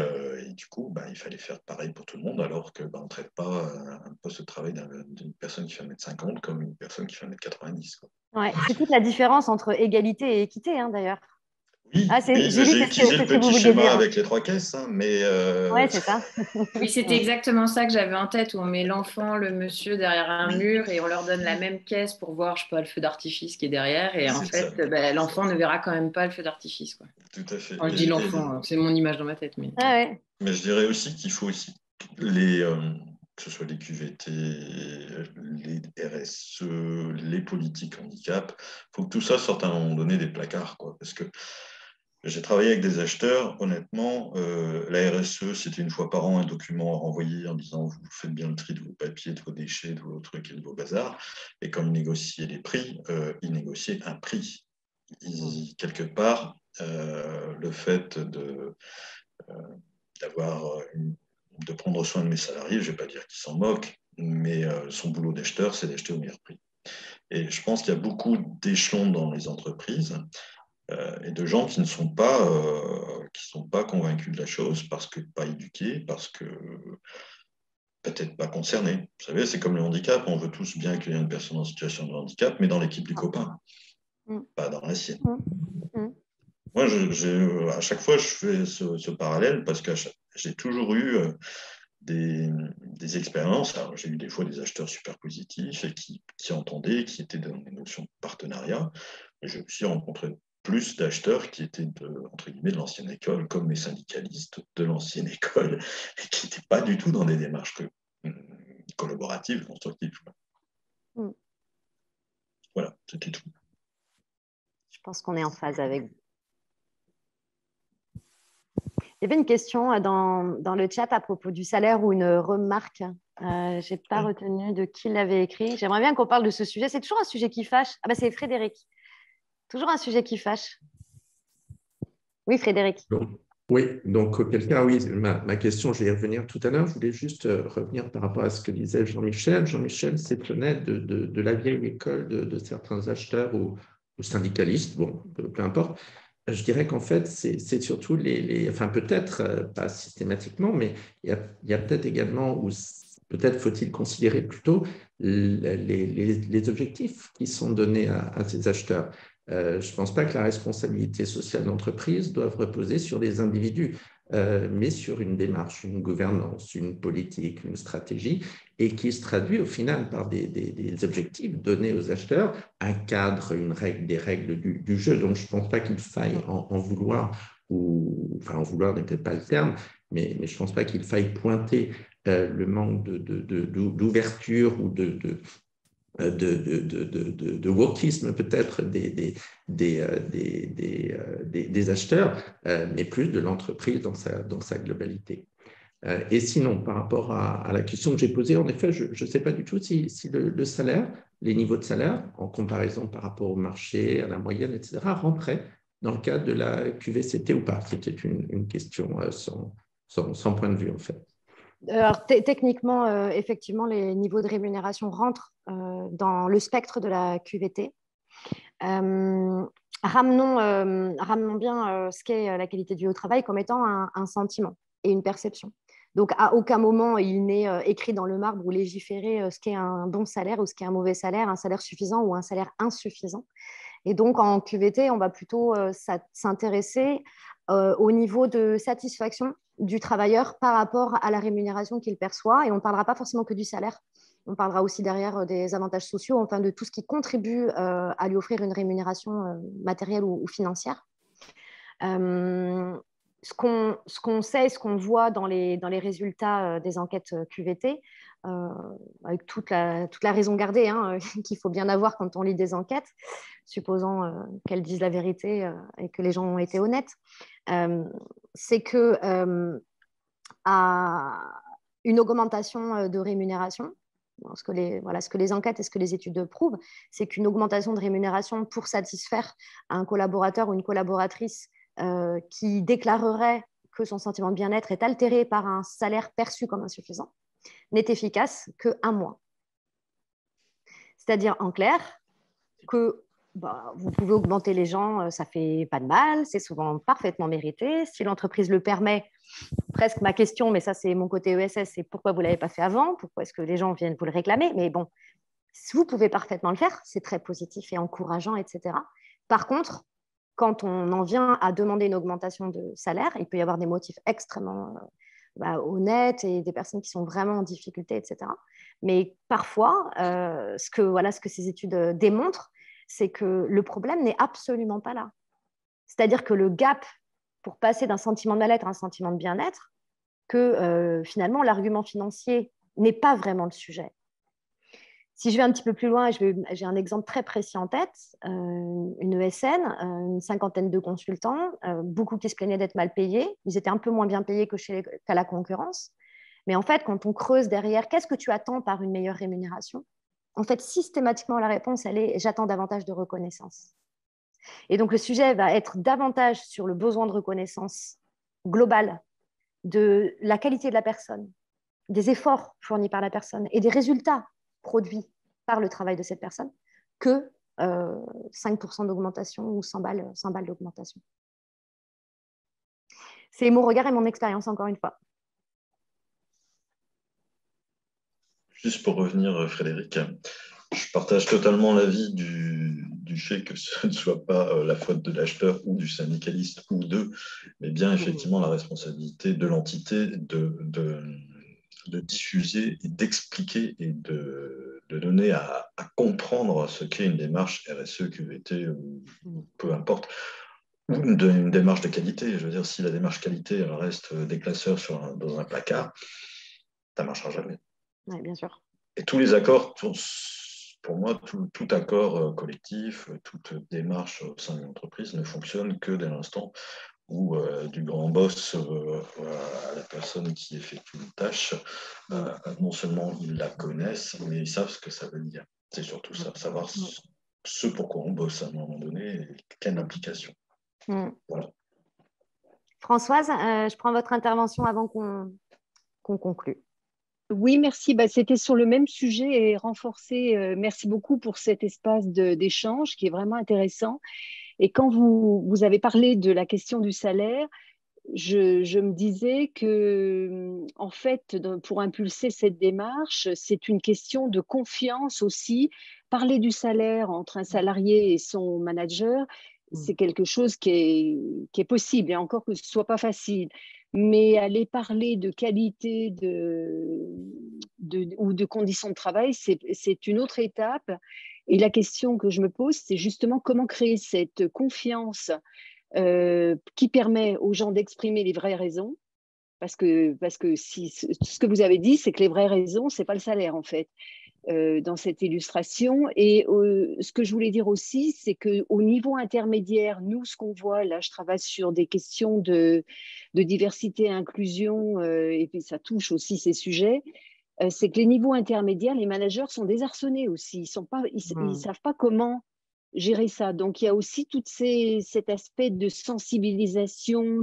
du coup, il fallait faire pareil pour tout le monde, alors qu'on ne traite pas un poste de travail d'une personne qui fait 1m50 comme une personne qui fait 1m90. Ouais, c'est toute la différence entre égalité et équité, d'ailleurs. Oui, j'ai utilisé le petit schéma avec les 3 caisses, mais... Oui, c'est ça. Oui, c'était exactement ça que j'avais en tête, où on met l'enfant, le monsieur derrière un mur et on leur donne la même caisse pour voir, je sais pas, le feu d'artifice qui est derrière. Et en fait, l'enfant ne verra quand même pas le feu d'artifice. Tout à fait. Quand je dis l'enfant, c'est mon image dans ma tête. Mais, mais je dirais aussi qu'il faut aussi que ce soit les QVT, les RSE, les politiques handicap, il faut que tout ça sorte à un moment donné des placards, quoi, parce que j'ai travaillé avec des acheteurs, honnêtement, la RSE, c'était une fois par an un document à renvoyer en disant vous faites bien le tri de vos papiers, de vos déchets, de vos trucs et de vos bazars. Et comme ils négociaient les prix, ils négociaient un prix. Quelque part, le fait de prendre soin de mes salariés, je ne vais pas dire qu'ils s'en moquent, mais son boulot d'acheteur, c'est d'acheter au meilleur prix. Et je pense qu'il y a beaucoup d'échelons dans les entreprises et de gens qui ne sont pas convaincus de la chose parce que pas éduqués, parce que peut-être pas concernés. Vous savez, c'est comme le handicap, on veut tous bien accueillir une personne en situation de handicap, mais dans l'équipe du copain, pas dans la sienne. Moi, à chaque fois, je fais ce parallèle parce que j'ai toujours eu des expériences. Alors, j'ai eu des fois des acheteurs super positifs et qui entendaient, qui étaient dans des notions de partenariat. Et j'ai aussi rencontré plus d'acheteurs qui étaient entre guillemets de l'ancienne école, comme mes syndicalistes de l'ancienne école, et qui n'étaient pas du tout dans des démarches collaboratives, constructives. Voilà, c'était tout. Je pense qu'on est en phase avec vous. Il y avait une question dans le chat à propos du salaire ou une remarque. Je n'ai pas retenu de qui l'avait écrit. J'aimerais bien qu'on parle de ce sujet. C'est toujours un sujet qui fâche. Ah c'est Frédéric. Toujours un sujet qui fâche. Oui, Frédéric. Oui, donc auquel cas, oui, ma question, je vais y revenir tout à l'heure. Je voulais juste revenir par rapport à ce que disait Jean-Michel. Jean-Michel s'étonnait de la vieille école de certains acheteurs ou syndicalistes, bon, peu importe. Je dirais qu'en fait, c'est surtout enfin peut-être pas systématiquement, mais il y a peut-être également, ou peut-être faut-il considérer plutôt les objectifs qui sont donnés à ces acheteurs. Je ne pense pas que la responsabilité sociale d'entreprise doive reposer sur des individus. mais sur une démarche, une gouvernance, une politique, une stratégie, et qui se traduit au final par des objectifs donnés aux acheteurs, un cadre, des règles du jeu. Donc, je ne pense pas qu'il faille en vouloir, enfin en vouloir n'est peut-être pas le terme, mais je ne pense pas qu'il faille pointer le manque d'ouverture ou de wokisme peut-être des acheteurs, mais plus de l'entreprise dans sa globalité. Et sinon, par rapport à la question que j'ai posée, en effet, je ne sais pas du tout si le salaire, les niveaux de salaire, en comparaison par rapport au marché, à la moyenne, etc., rentraient dans le cadre de la QVCT ou pas. C'était une question sans point de vue, en fait. Alors, techniquement, effectivement, les niveaux de rémunération rentrent dans le spectre de la QVT. Ramenons bien ce qu'est la qualité du vie au travail comme étant un sentiment et une perception. Donc, à aucun moment, il n'est écrit dans le marbre ou légiféré ce qu'est un bon salaire ou ce qu'est un mauvais salaire, un salaire suffisant ou un salaire insuffisant. Et donc, en QVT, on va plutôt s'intéresser au niveau de satisfaction du travailleur par rapport à la rémunération qu'il perçoit. Et on ne parlera pas forcément que du salaire. On parlera aussi derrière des avantages sociaux, enfin de tout ce qui contribue à lui offrir une rémunération matérielle ou financière. Ce qu'on sait, ce qu'on voit dans les résultats des enquêtes QVT, avec toute la raison gardée qu'il faut bien avoir quand on lit des enquêtes, supposant qu'elles disent la vérité et que les gens ont été honnêtes, c'est que à une augmentation de rémunération, ce que les enquêtes et ce que les études prouvent, c'est qu'une augmentation de rémunération pour satisfaire un collaborateur ou une collaboratrice qui déclarerait que son sentiment de bien-être est altéré par un salaire perçu comme insuffisant, n'est efficace qu'un mois. C'est-à-dire, en clair, que vous pouvez augmenter les gens, ça ne fait pas de mal, c'est souvent parfaitement mérité. Si l'entreprise le permet, presque ma question, mais ça c'est mon côté ESS, c'est pourquoi vous ne l'avez pas fait avant, pourquoi est-ce que les gens viennent vous le réclamer, mais bon, si vous pouvez parfaitement le faire, c'est très positif et encourageant, etc. Par contre, quand on en vient à demander une augmentation de salaire, il peut y avoir des motifs extrêmement honnêtes et des personnes qui sont vraiment en difficulté, etc. Mais parfois, ce que ces études démontrent, c'est que le problème n'est absolument pas là. C'est-à-dire que le gap pour passer d'un sentiment de mal-être à un sentiment de bien-être, que finalement, l'argument financier n'est pas vraiment le sujet. Si je vais un petit peu plus loin, j'ai un exemple très précis en tête, une ESN, une cinquantaine de consultants, beaucoup qui se plaignaient d'être mal payés. Ils étaient un peu moins bien payés qu'à la concurrence. Mais en fait, quand on creuse derrière, qu'est-ce que tu attends par une meilleure rémunération ? En fait, systématiquement, la réponse, elle est « j'attends davantage de reconnaissance ». Et donc, le sujet va être davantage sur le besoin de reconnaissance globale de la qualité de la personne, des efforts fournis par la personne et des résultats produits par le travail de cette personne que 5% d'augmentation ou 100 balles d'augmentation. C'est mon regard et mon expérience, encore une fois. Juste pour revenir, Frédéric, je partage totalement l'avis du fait que ce ne soit pas la faute de l'acheteur ou du syndicaliste ou d'eux, mais bien effectivement la responsabilité de l'entité de diffuser et d'expliquer et de donner à comprendre ce qu'est une démarche RSE, QVT, ou peu importe, ou une démarche de qualité. Je veux dire, si la démarche qualité elle reste des classeurs dans un placard, ça ne marchera jamais. Oui, bien sûr. Et tous les accords, pour moi, tout accord collectif, toute démarche au sein d'une entreprise ne fonctionne que dès l'instant où du grand boss à la personne qui effectue une tâche, non seulement ils la connaissent, mais ils savent ce que ça veut dire. C'est surtout ça, savoir ce pourquoi on bosse à un moment donné et quelle implication. Voilà. Françoise, je prends votre intervention avant qu'on conclue. Oui, merci. C'était sur le même sujet et renforcé. Merci beaucoup pour cet espace d'échange qui est vraiment intéressant. Et quand vous avez parlé de la question du salaire, je me disais que, en fait, pour impulser cette démarche, c'est une question de confiance aussi. Parler du salaire entre un salarié et son manager, c'est quelque chose qui est possible, et encore que ce ne soit pas facile. mais aller parler de qualité ou de conditions de travail, c'est une autre étape. Et la question que je me pose, c'est justement comment créer cette confiance qui permet aux gens d'exprimer les vraies raisons. Parce que si, ce que vous avez dit, c'est que les vraies raisons, ce n'est pas le salaire, en fait, dans cette illustration. Et ce que je voulais dire aussi, c'est qu'au niveau intermédiaire, nous, ce qu'on voit, là, je travaille sur des questions de diversité et inclusion, et puis ça touche aussi ces sujets, c'est que les niveaux intermédiaires, les managers sont désarçonnés aussi. Ils savent pas comment gérer ça. Donc, il y a aussi tout cet aspect de sensibilisation,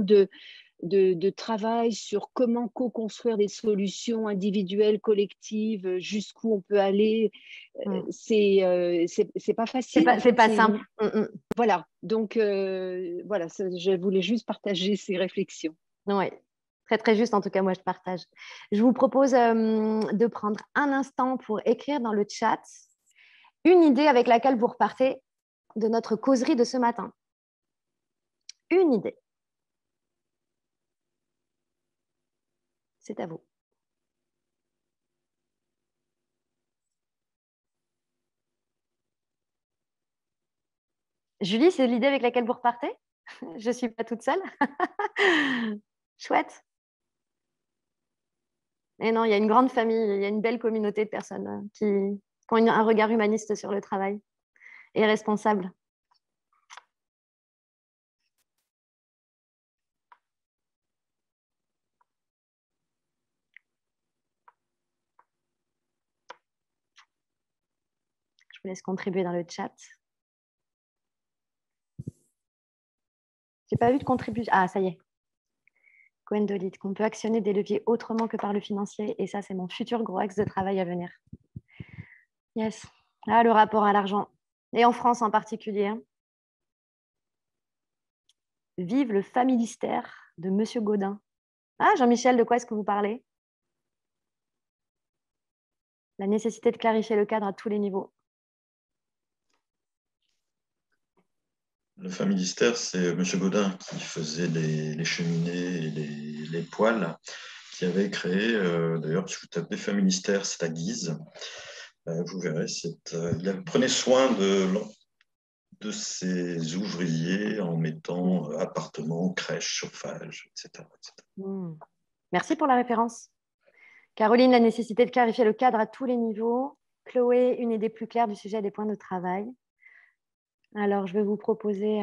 de travail sur comment co-construire des solutions individuelles, collectives, jusqu'où on peut aller. C'est pas facile. C'est pas simple. Voilà. Donc, voilà, je voulais juste partager ces réflexions. Oui, très, très juste. En tout cas, moi, je partage. Je vous propose de prendre un instant pour écrire dans le chat une idée avec laquelle vous repartez de notre causerie de ce matin. Une idée. C'est à vous. Julie, c'est l'idée avec laquelle vous repartez? Je ne suis pas toute seule. Chouette. Et non, il y a une grande famille, il y a une belle communauté de personnes qui ont un regard humaniste sur le travail et responsable. Je vous laisse contribuer dans le chat. Je n'ai pas vu de contribution. Ah, ça y est. Gwendolyn, qu'on peut actionner des leviers autrement que par le financier. Et ça, c'est mon futur gros axe de travail à venir. Yes. Ah, le rapport à l'argent. Et en France en particulier. Vive le familistère de Monsieur Gaudin. Ah, Jean-Michel, de quoi est-ce que vous parlez? La nécessité de clarifier le cadre à tous les niveaux. Le familistère, c'est M. Gaudin qui faisait les cheminées et les poêles, qui avait créé, d'ailleurs, si vous tapez familistère, c'est à Guise, vous verrez, il prenait soin de ses ouvriers en mettant appartements, crèches, chauffage, etc. Merci pour la référence. Caroline, la nécessité de clarifier le cadre à tous les niveaux. Chloé, une idée plus claire du sujet des points de travail. Alors, je vais vous proposer,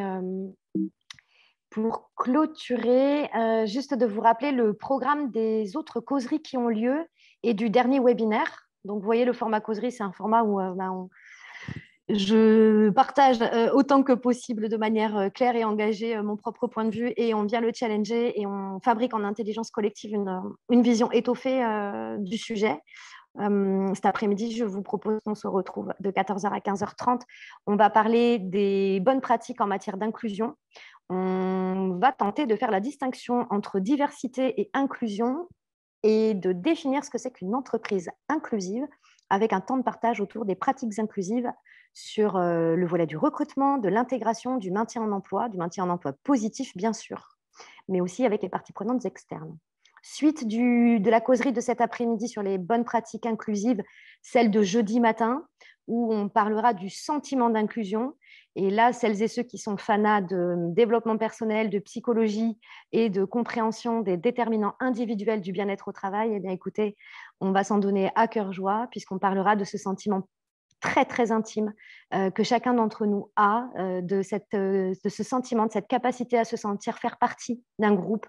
pour clôturer, juste de vous rappeler le programme des autres causeries qui ont lieu et du dernier webinaire. Donc, vous voyez, le format causerie, c'est un format où je partage autant que possible de manière claire et engagée mon propre point de vue et on vient le challenger et on fabrique en intelligence collective une vision étoffée du sujet. Cet après-midi, je vous propose qu'on se retrouve de 14h à 15h30. On va parler des bonnes pratiques en matière d'inclusion. On va tenter de faire la distinction entre diversité et inclusion et de définir ce que c'est qu'une entreprise inclusive avec un temps de partage autour des pratiques inclusives sur le volet du recrutement, de l'intégration, du maintien en emploi positif, bien sûr, mais aussi avec les parties prenantes externes. Suite de la causerie de cet après-midi sur les bonnes pratiques inclusives, celle de jeudi matin, où on parlera du sentiment d'inclusion. Et là, celles et ceux qui sont fanas de développement personnel, de psychologie et de compréhension des déterminants individuels du bien-être au travail, eh bien, écoutez, on va s'en donner à cœur joie, puisqu'on parlera de ce sentiment très, très intime que chacun d'entre nous a, de ce sentiment, de cette capacité à se sentir faire partie d'un groupe,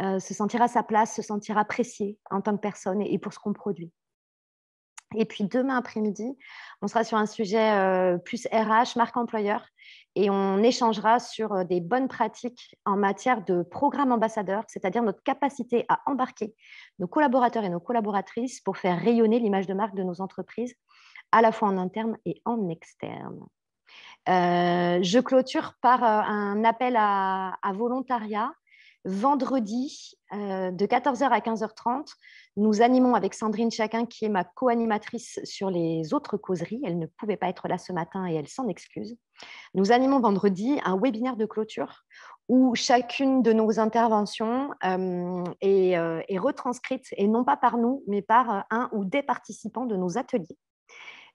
se sentir à sa place, se sentir apprécié en tant que personne et pour ce qu'on produit. Et puis demain après-midi, on sera sur un sujet plus RH, marque employeur, et on échangera sur des bonnes pratiques en matière de programme ambassadeur, c'est-à-dire notre capacité à embarquer nos collaborateurs et nos collaboratrices pour faire rayonner l'image de marque de nos entreprises, à la fois en interne et en externe. Je clôture par un appel à volontariat. vendredi, de 14h à 15h30, nous animons avec Sandrine Chacun, qui est ma co-animatrice sur les autres causeries. Elle ne pouvait pas être là ce matin et elle s'en excuse. Nous animons vendredi un webinaire de clôture où chacune de nos interventions est retranscrite, et non pas par nous, mais par un ou des participants de nos ateliers.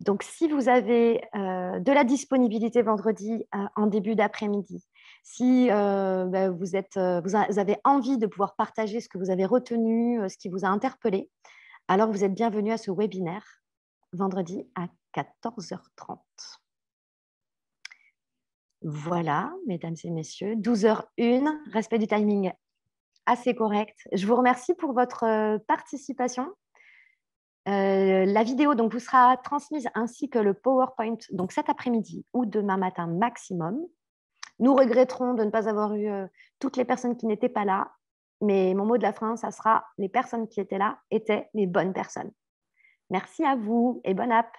Donc, si vous avez de la disponibilité vendredi en début d'après-midi, si vous avez envie de pouvoir partager ce que vous avez retenu, ce qui vous a interpellé, alors vous êtes bienvenus à ce webinaire vendredi à 14h30. Voilà, mesdames et messieurs, 12h01, respect du timing assez correct. Je vous remercie pour votre participation. La vidéo donc, vous sera transmise ainsi que le PowerPoint donc, cet après-midi ou demain matin maximum. Nous regretterons de ne pas avoir eu toutes les personnes qui n'étaient pas là, mais mon mot de la fin, ça sera les personnes qui étaient là étaient les bonnes personnes. Merci à vous et bonne app.